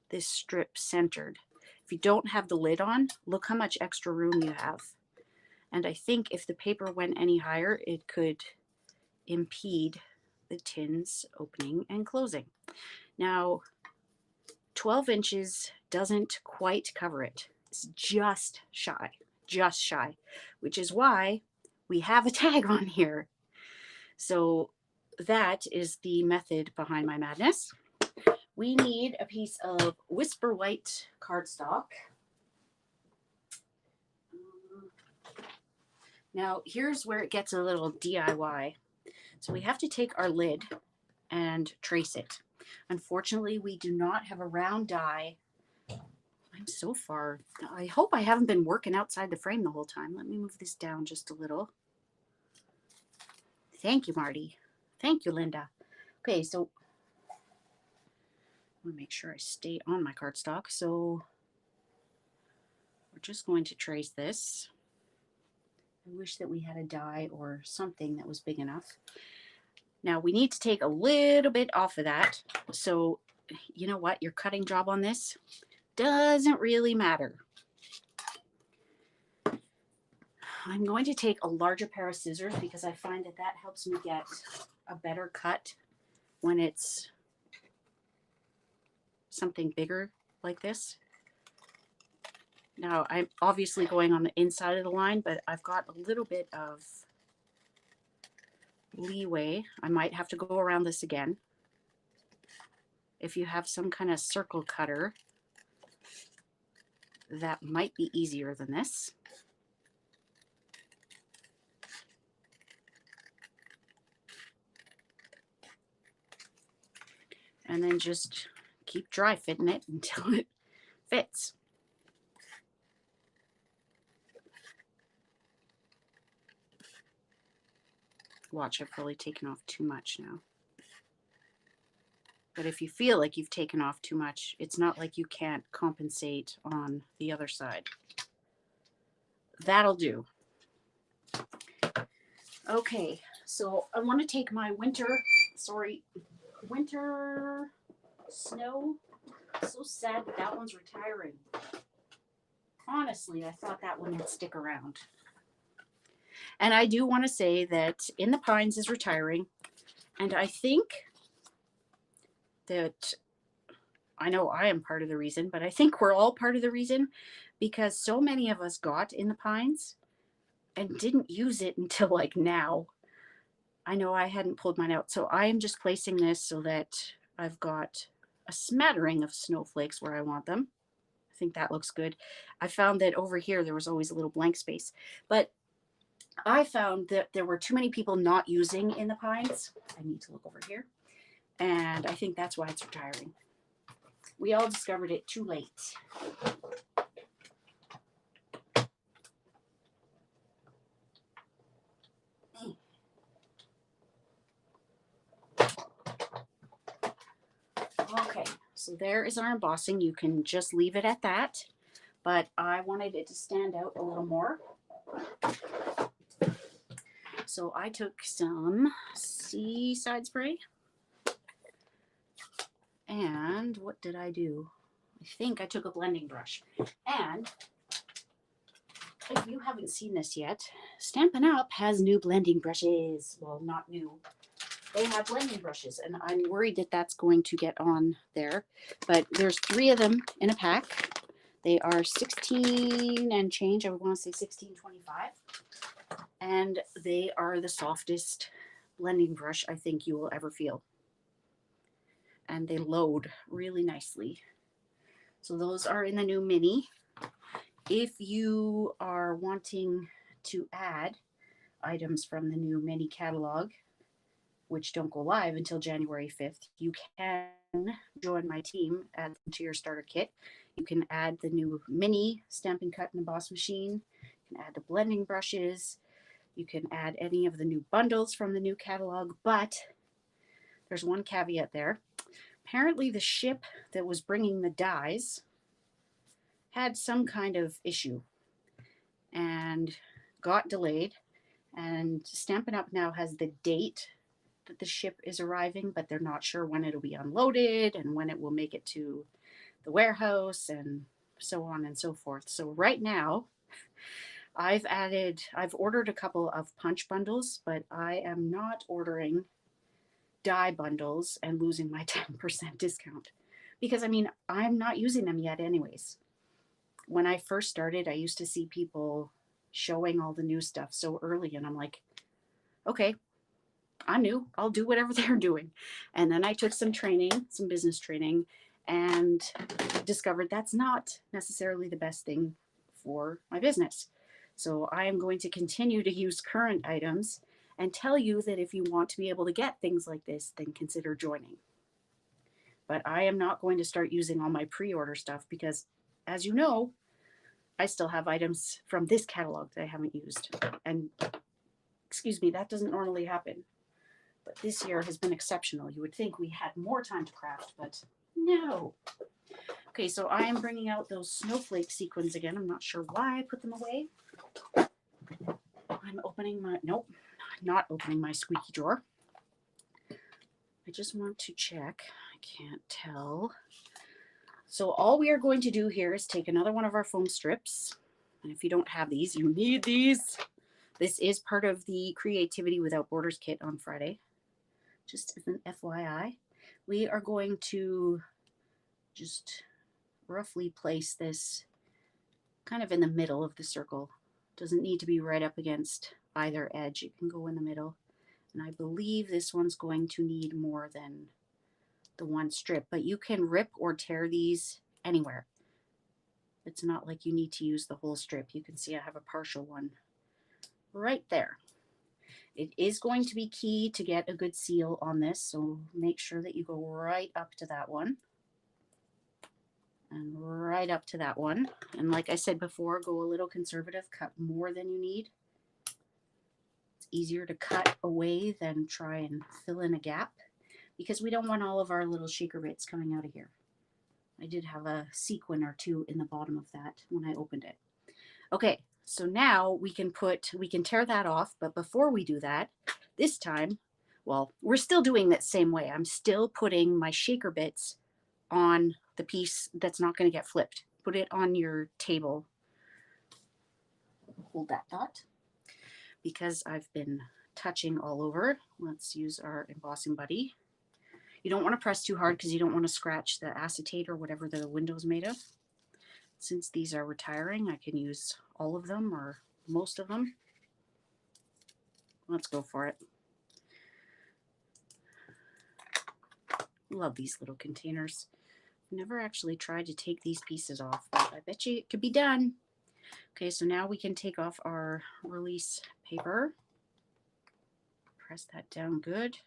this strip centered. If you don't have the lid on, look how much extra room you have. And I think if the paper went any higher, it could impede the tin's opening and closing. Now, 12 inches doesn't quite cover it. It's just shy, which is why we have a tag on here. So that is the method behind my madness. We need a piece of Whisper White cardstock. Now, here's where it gets a little DIY. So we have to take our lid and trace it. Unfortunately, we do not have a round die I'm so far. I hope I haven't been working outside the frame the whole time. Let me move this down just a little. Thank you, Marty. Thank you, Linda. Okay, so I want to make sure I stay on my cardstock. So we're just going to trace this. I wish that we had a die or something that was big enough. Now we need to take a little bit off of that. So you know what? Your cutting job on this doesn't really matter. I'm going to take a larger pair of scissors because I find that that helps me get a better cut when it's something bigger like this. Now I'm obviously going on the inside of the line, but I've got a little bit of leeway. I might have to go around this again. If you have some kind of circle cutter, that might be easier than this. And then just keep dry fitting it until it fits. Watch, I've probably taken off too much now. But if you feel like you've taken off too much, it's not like you can't compensate on the other side. That'll do. Okay, so I want to take my winter snow. So sad that one's retiring. Honestly, I thought that one would stick around. And I do want to say that In the Pines is retiring. And I think that I know I am part of the reason, but I think we're all part of the reason because so many of us got In the Pines and didn't use it until like now. I know I hadn't pulled mine out. So I am just placing this so that I've got a smattering of snowflakes where I want them. I think that looks good. I found that over here there was always a little blank space, but I found that there were too many people not using In the Pines. I need to look over here. And I think that's why it's retiring. We all discovered it too late. Okay, so there is our embossing. You can just leave it at that, but I wanted it to stand out a little more. So I took some Seaside spray. And what did I do? I think I took a blending brush. And if you haven't seen this yet, Stampin' Up! Has new blending brushes. Well, not new. They have blending brushes, and I'm worried that that's going to get on there. But there's 3 of them in a pack. They are 16 and change. I would want to say 16.25. And they are the softest blending brush I think you will ever feel. And they load really nicely. So those are in the new mini. If you are wanting to add items from the new mini catalog, which don't go live until January 5th, you can join my team, add them to your starter kit. You can add the new mini Stampin' Cut and Emboss machine. You can add the blending brushes. You can add any of the new bundles from the new catalog, but there's one caveat there. Apparently the ship that was bringing the dies had some kind of issue and got delayed, and Stampin' Up! Now has the date that the ship is arriving, but they're not sure when it'll be unloaded and when it will make it to the warehouse and so on and so forth. So right now I've ordered a couple of punch bundles, but I am not ordering die bundles and losing my 10% discount because I mean, I'm not using them yet anyways. When I first started, I used to see people showing all the new stuff so early, and I'm like, okay, I'm new. I'll do whatever they're doing. And then I took some training, some business training, and discovered that's not necessarily the best thing for my business. So I am going to continue to use current items and tell you that if you want to be able to get things like this, then consider joining. But I am not going to start using all my pre-order stuff because as you know, I still have items from this catalog that I haven't used. And excuse me, that doesn't normally happen. But this year has been exceptional. You would think we had more time to craft, but no. Okay, so I am bringing out those snowflake sequins again. I'm not sure why I put them away. I'm opening my, nope, not opening my squeaky drawer. I just want to check. I can't tell. So all we are going to do here is take another one of our foam strips. And if you don't have these, you need these. This is part of the Creativity Without Borders kit on Friday. Just as an FYI, we are going to just roughly place this kind of in the middle of the circle. Doesn't need to be right up against either edge. It can go in the middle. And I believe this one's going to need more than the one strip, but you can rip or tear these anywhere. It's not like you need to use the whole strip. You can see I have a partial one right there. It is going to be key to get a good seal on this, so make sure that you go right up to that one and right up to that one. And like I said before, go a little conservative, cut more than you need. It's easier to cut away than try and fill in a gap because we don't want all of our little shaker bits coming out of here. I did have a sequin or two in the bottom of that when I opened it. Okay, so now we can tear that off, but before we do that, this time, well, we're still doing that same way. I'm still putting my shaker bits on the piece that's not going to get flipped. Put it on your table. Hold that thought. Because I've been touching all over, let's use our embossing buddy. You don't want to press too hard because you don't want to scratch the acetate or whatever the window's made of. Since these are retiring, I can use all of them or most of them. Let's go for it. Love these little containers. Never actually tried to take these pieces off, but I bet you it could be done. Okay, so now we can take off our release paper. Press that down good.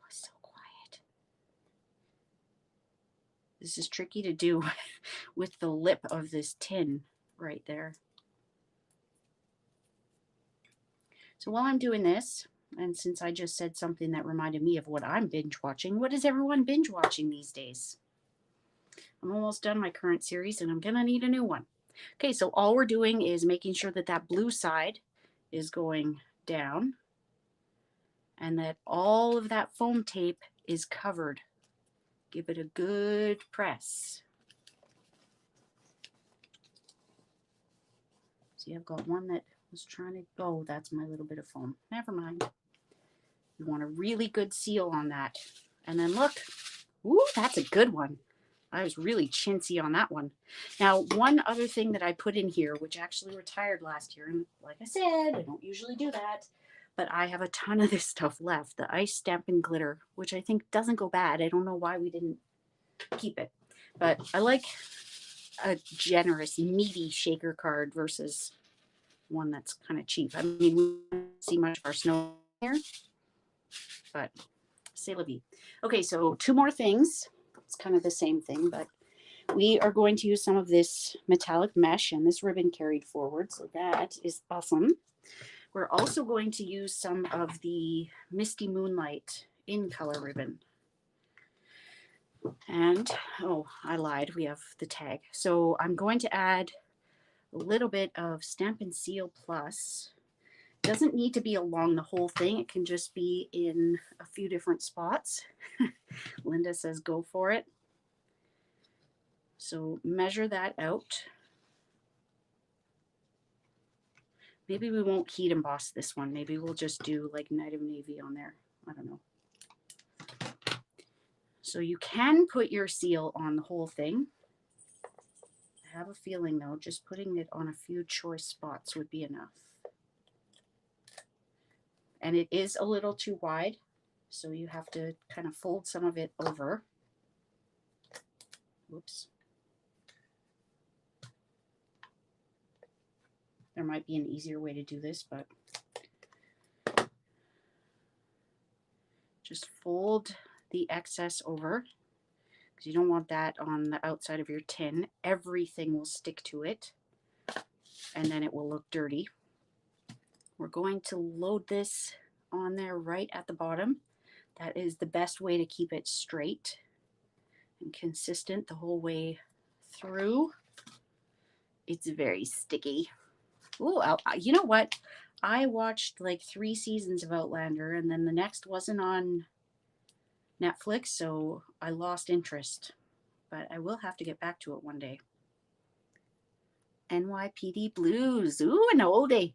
So quiet. This is tricky to do with the lip of this tin right there. So while I'm doing this, and since I just said something that reminded me of what I'm binge watching, what is everyone binge watching these days? I'm almost done my current series and I'm gonna need a new one. Okay, so all we're doing is making sure that that blue side is going down and that all of that foam tape is covered. Give it a good press. See, I've got one that was trying to go. That's my little bit of foam. Never mind. You want a really good seal on that. And then look, ooh, that's a good one. I was really chintzy on that one. Now, one other thing that I put in here, which actually retired last year, and like I said, I don't usually do that, but I have a ton of this stuff left, the ice stamping glitter, which I think doesn't go bad. I don't know why we didn't keep it, but I like a generous, meaty shaker card versus one that's kind of cheap. I mean, we don't see much of our snow here, but c'est la vie. Okay, so two more things. It's kind of the same thing, but we are going to use some of this metallic mesh and this ribbon carried forward, so that is awesome. We're also going to use some of the Misty Moonlight in color ribbon. And, oh, I lied, we have the tag. So I'm going to add a little bit of Stampin' Seal Plus. Doesn't need to be along the whole thing. It can just be in a few different spots. Linda says go for it. So measure that out. Maybe we won't heat emboss this one. Maybe we'll just do like Night of Navy on there. I don't know. So you can put your seal on the whole thing. I have a feeling though, just putting it on a few choice spots would be enough. And it is a little too wide, so you have to kind of fold some of it over. Whoops. There might be an easier way to do this, but Just fold the excess over because you don't want that on the outside of your tin. Everything will stick to it and then it will look dirty. We're going to load this on there right at the bottom. That is the best way to keep it straight and consistent the whole way through. It's very sticky. Ooh, you know what? I watched like 3 seasons of Outlander and then the next wasn't on Netflix, so I lost interest. But I will have to get back to it one day. NYPD Blues. Ooh, an oldie.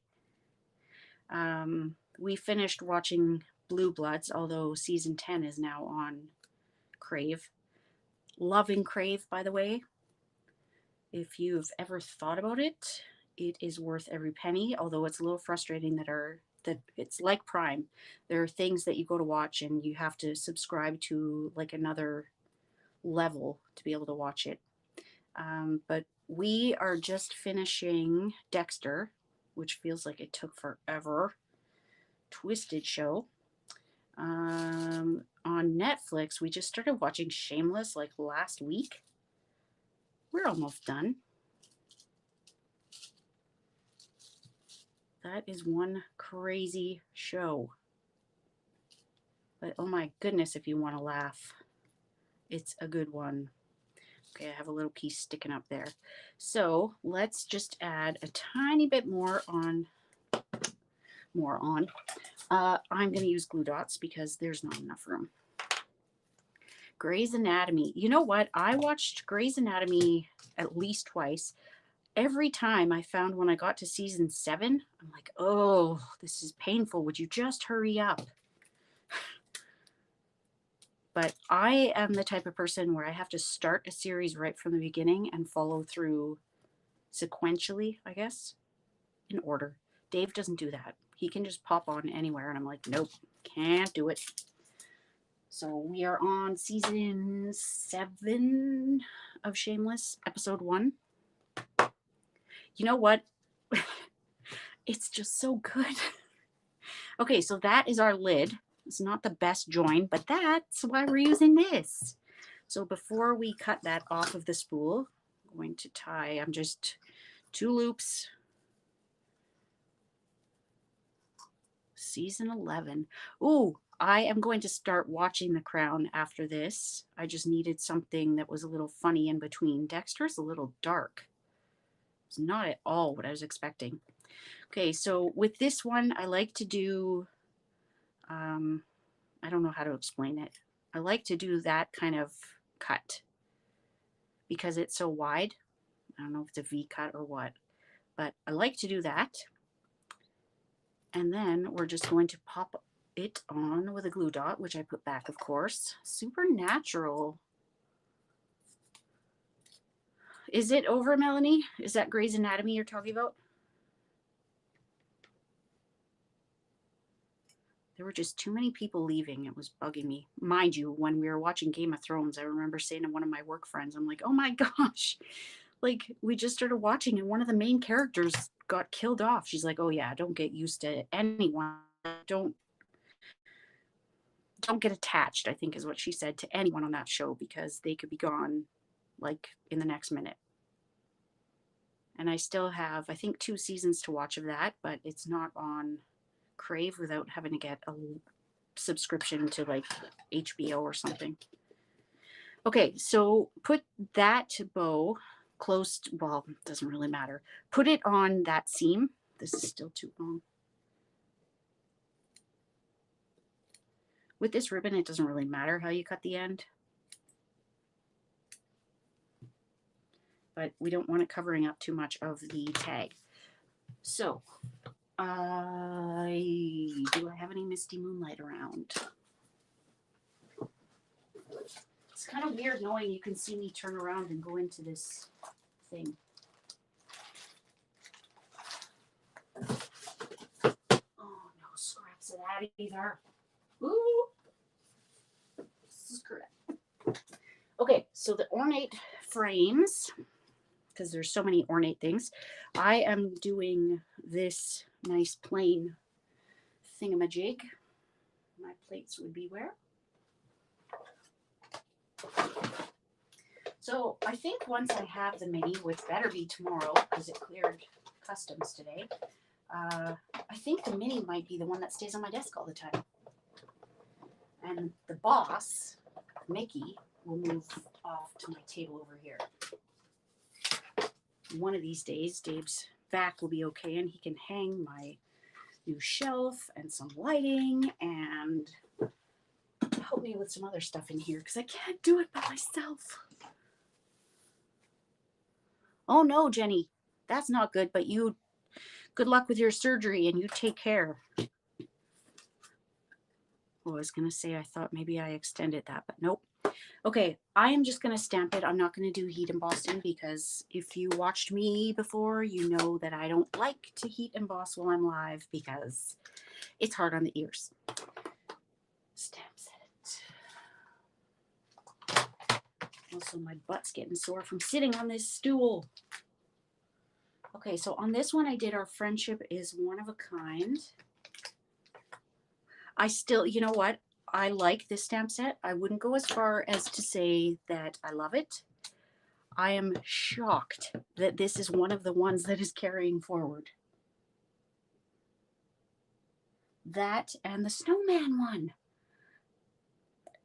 We finished watching Blue Bloods, although season 10 is now on Crave. Loving Crave, by the way. If you've ever thought about it, it is worth every penny, although it's a little frustrating that it's like Prime. There are things that you go to watch and you have to subscribe to like another level to be able to watch it. But we are just finishing Dexter, which feels like it took forever. Twisted show. On Netflix, we just started watching Shameless like last week. We're almost done. That is one crazy show. But oh my goodness, if you want to laugh, it's a good one. Okay, I have a little piece sticking up there. So let's just add a tiny bit more on. I'm going to use glue dots because there's not enough room. Grey's Anatomy. You know what? I watched Grey's Anatomy at least twice. Every time I found when I got to season 7, I'm like, oh, this is painful. Would you just hurry up? But I am the type of person where I have to start a series right from the beginning and follow through sequentially, I guess, in order. Dave doesn't do that. He can just pop on anywhere, and I'm like, nope, can't do it. So we are on season 7 of Shameless, episode 1. You know what? It's just so good. Okay, so that is our lid. It's not the best join, but that's why we're using this. So before we cut that off of the spool, I'm going to tie, I'm just 2 loops. Season 11. Ooh, I am going to start watching The Crown after this. I just needed something that was a little funny in between. Dexter's a little dark. It's not at all what I was expecting. Okay, so with this one, I like to do, I don't know how to explain it. I like to do that kind of cut because it's so wide. I don't know if it's a V cut or what, but I like to do that. And then we're just going to pop it on with a glue dot, which I put back, of course. Supernatural. Is it over, Melanie? Is that Grey's Anatomy you're talking about? There were just too many people leaving. It was bugging me. Mind you, when we were watching Game of Thrones, I remember saying to one of my work friends, I'm like, oh my gosh, like we just started watching and one of the main characters got killed off. She's like, oh yeah, don't get used to anyone. Don't get attached, I think is what she said, to anyone on that show because they could be gone like in the next minute. And I still have, I think, 2 seasons to watch of that, but it's not on Crave without having to get a subscription to like HBO or something. Okay, so put that bow close to, well, it doesn't really matter. Put it on that seam. This is still too long. With this ribbon, it doesn't really matter how you cut the end. But we don't want it covering up too much of the tag. So, do I have any Misty Moonlight around? It's kind of weird knowing you can see me turn around and go into this thing. Oh, no scraps of that either. Ooh. Scrap. Okay, so the ornate frames, because there's so many ornate things, I am doing this nice plain thingamajig. My plates would be where? So I think once I have the mini, which better be tomorrow because it cleared customs today, I think the mini might be the one that stays on my desk all the time. And the boss, Mickey, will move off to my table over here. One of these days, Dave's back will be okay and he can hang my new shelf and some lighting and help me with some other stuff in here because I can't do it by myself. Oh no, Jenny, that's not good, but you, good luck with your surgery and you take care. Oh, I was going to say, I thought maybe I extended that, but nope. Okay, I am just going to stamp it. I'm not going to do heat embossing because if you watched me before, you know that I don't like to heat emboss while I'm live because it's hard on the ears. Stamp set. Also, my butt's getting sore from sitting on this stool. Okay, so on this one I did Our Friendship is One of a Kind. I still, you know what? I like this stamp set. I wouldn't go as far as to say that I love it. I am shocked that this is one of the ones that is carrying forward. That and the snowman one.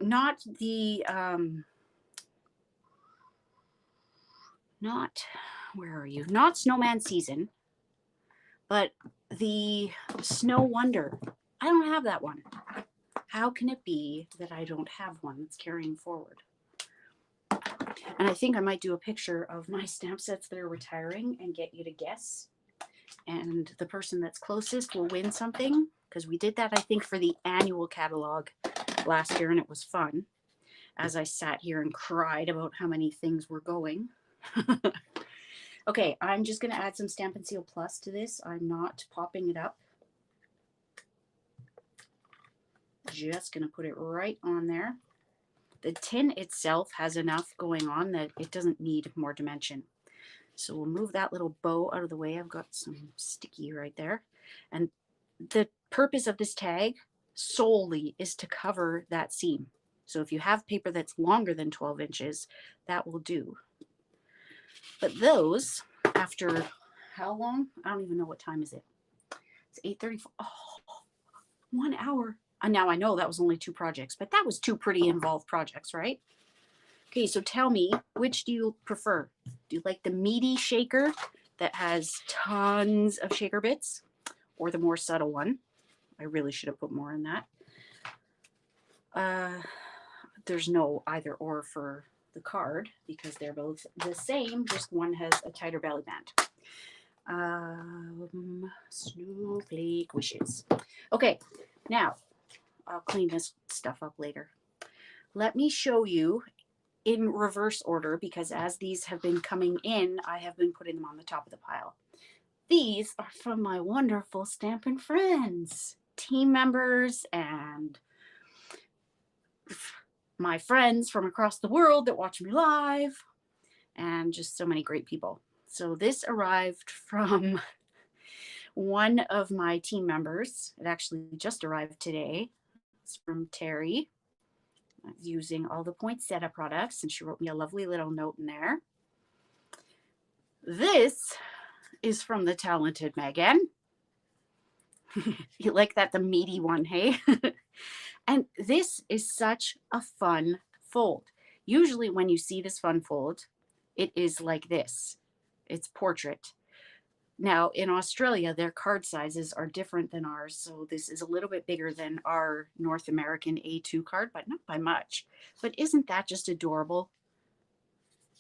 Not the, where are you? Not Snowman Season, but the Snow Wonder. I don't have that one. How can it be that I don't have one that's carrying forward? And I think I might do a picture of my stamp sets that are retiring and get you to guess. And the person that's closest will win something because we did that, I think, for the annual catalog last year and it was fun as I sat here and cried about how many things were going. Okay, I'm just going to add some Stampin' Seal Plus to this. I'm not popping it up. Just going to put it right on there. The tin itself has enough going on that it doesn't need more dimension. So we'll move that little bow out of the way. I've got some sticky right there. And the purpose of this tag solely is to cover that seam. So if you have paper that's longer than 12 inches, that will do. But those, after how long? I don't even know what time is it. It's 8:34. Oh, 1 hour. And now I know that was only 2 projects, but that was 2 pretty involved projects, right? Okay, so tell me, which do you prefer? Do you like the meaty shaker that has tons of shaker bits or the more subtle one? I really should have put more in that. There's no either or for the card because they're both the same, just one has a tighter belly band. Snowflake Wishes. Okay, now I'll clean this stuff up later. Let me show you in reverse order because as these have been coming in, I have been putting them on the top of the pile. These are from my wonderful Stampin' friends, team members, and my friends from across the world that watch me live, and just so many great people. So this arrived from one of my team members. It actually just arrived today. It's from Terry, using all the Poinsettia products, and she wrote me a lovely little note in there. This is from the talented Megan. You like that, the meaty one, hey? And this is such a fun fold. Usually when you see this fun fold, it is like this. It's portrait. Now in Australia, their card sizes are different than ours. So this is a little bit bigger than our North American A2 card, but not by much. But isn't that just adorable?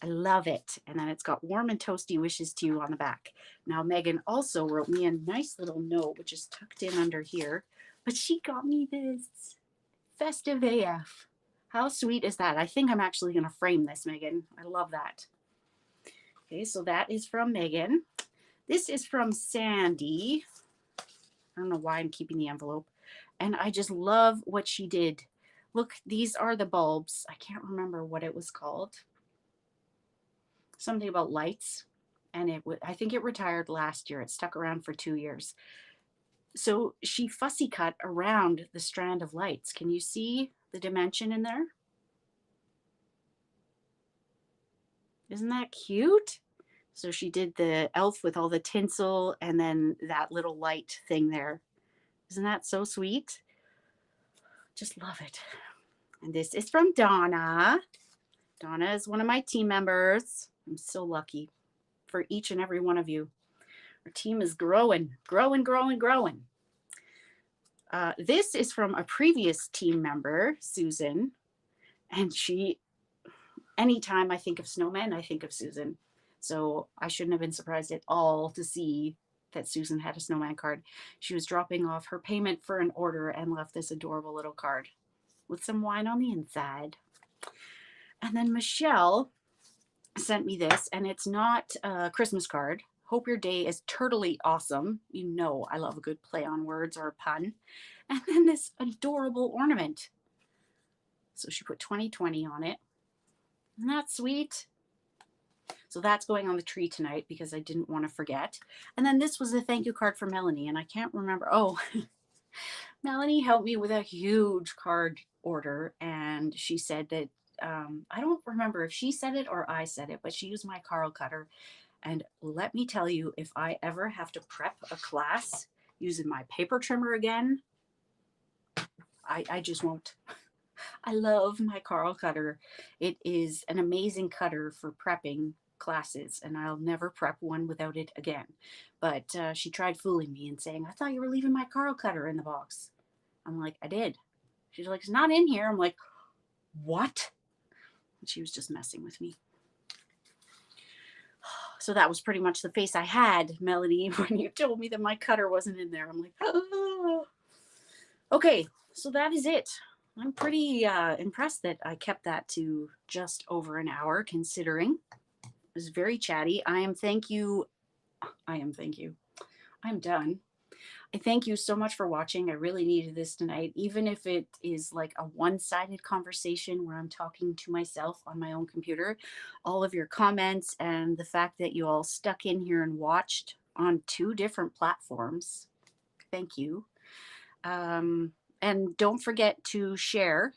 I love it. And then it's got warm and toasty wishes to you on the back. Now Megan also wrote me a nice little note, which is tucked in under here, but she got me this. Festive AF. How sweet is that? I think I'm actually going to frame this, Megan. I love that. Okay, so that is from Megan. This is from Sandy. I don't know why I'm keeping the envelope. And I just love what she did. Look, these are the bulbs. I can't remember what it was called. Something about lights. And I think it retired last year. It stuck around for 2 years. So she fussy cut around the strand of lights. Can you see the dimension in there? Isn't that cute? So she did the elf with all the tinsel and then that little light thing there. Isn't that so sweet? Just love it. And this is from Donna. Donna is one of my team members. I'm so lucky for each and every one of you. Our team is growing, growing, growing, growing. This is from a previous team member, Susan. And anytime I think of snowmen, I think of Susan. So I shouldn't have been surprised at all to see that Susan had a snowman card. She was dropping off her payment for an order and left this adorable little card with some wine on the inside. And then Michelle sent me this, and it's not a Christmas card. Hope your day is turtly awesome. You know I love a good play on words or a pun. And then this adorable ornament. So she put 2020 on it. Isn't that sweet? So that's going on the tree tonight because I didn't want to forget. And then this was a thank you card for Melanie, and I can't remember. Oh, Melanie helped me with a huge card order, and she said that I don't remember if she said it or I said it, but she used my Carl cutter. And let me tell you, if I ever have to prep a class using my paper trimmer again, I just won't. I love my Carl cutter. It is an amazing cutter for prepping classes, and I'll never prep one without it again. But she tried fooling me and saying, I thought you were leaving my Carl cutter in the box. I'm like, I did. She's like, it's not in here. I'm like, what? And she was just messing with me. So that was pretty much the face I had, Melody, when you told me that my cutter wasn't in there. I'm like, oh. Okay, so that is it. I'm pretty impressed that I kept that to just over an hour, considering it was very chatty. I'm done. I thank you so much for watching. I really needed this tonight, even if it is like a one-sided conversation where I'm talking to myself on my own computer. All of your comments and the fact that you all stuck in here and watched on 2 different platforms. Thank you. And don't forget to share,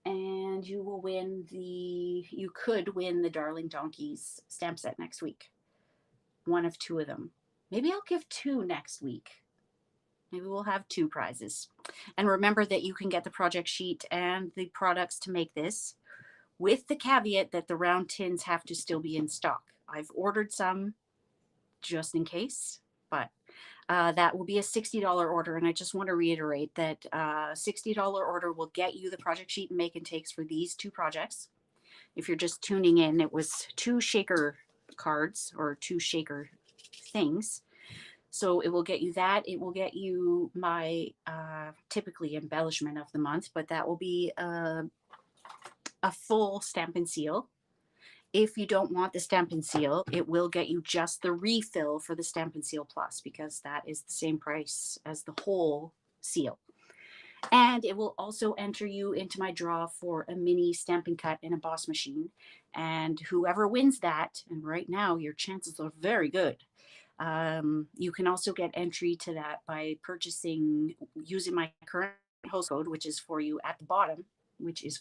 and you could win the Darling Donkeys stamp set next week. One of 2 of them. Maybe I'll give 2 next week. Maybe we'll have 2 prizes. And remember that you can get the project sheet and the products to make this, with the caveat that the round tins have to still be in stock. I've ordered some just in case, but that will be a $60 order. And I just want to reiterate that $60 order will get you the project sheet and make and takes for these 2 projects. If you're just tuning in, it was 2 shaker cards or 2 shaker things. So it will get you that. It will get you my typically embellishment of the month, but that will be a full stamp and seal. If you don't want the stamp and seal, it will get you just the refill for the stamp and seal plus, because that is the same price as the whole seal. And it will also enter you into my draw for a mini Stampin' Cut and Emboss machine. And whoever wins that, and right now your chances are very good, you can also get entry to that by using my current host code, which is for you at the bottom, which is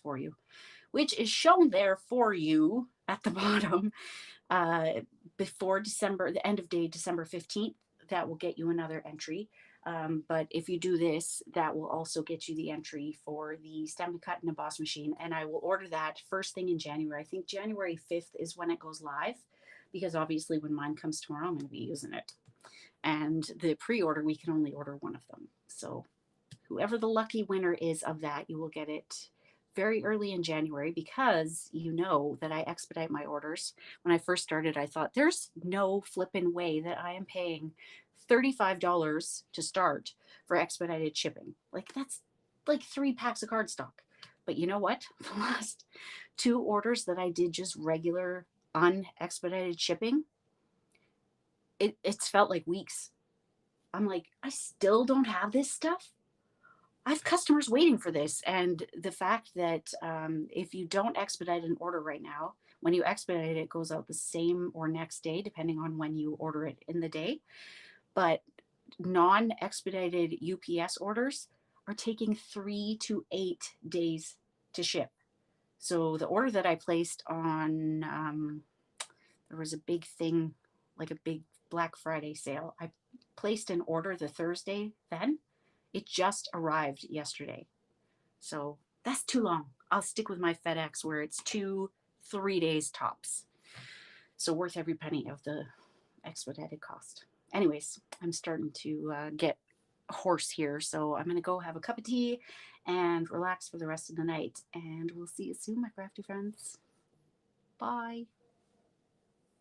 shown there for you at the bottom before the end of day, December 15th. That will get you another entry. But if you do this, that will also get you the entry for the Stampin' Cut and Emboss machine. And I will order that first thing in January. I think January 5th is when it goes live, because obviously when mine comes tomorrow, I'm going to be using it. And the pre-order, we can only order one of them. So whoever the lucky winner is of that, you will get it very early in January, because you know that I expedite my orders. When I first started, I thought there's no flippin' way that I am paying $35 to start for expedited shipping. Like, that's like 3 packs of cardstock. But you know what? The last 2 orders that I did just regular unexpedited shipping, it's felt like weeks. I'm like, I still don't have this stuff. I have customers waiting for this. And the fact that if you don't expedite an order right now, when you expedite it, it goes out the same or next day, depending on when you order it in the day. But non-expedited UPS orders are taking 3 to 8 days to ship. So the order that I placed on, there was a big thing, like a big Black Friday sale. I placed an order the Thursday then. It just arrived yesterday. So that's too long. I'll stick with my FedEx where it's 2-3 days tops. So worth every penny of the expedited cost. Anyways, I'm starting to get hoarse here. So I'm going to go have a cup of tea and relax for the rest of the night. And we'll see you soon, my crafty friends. Bye.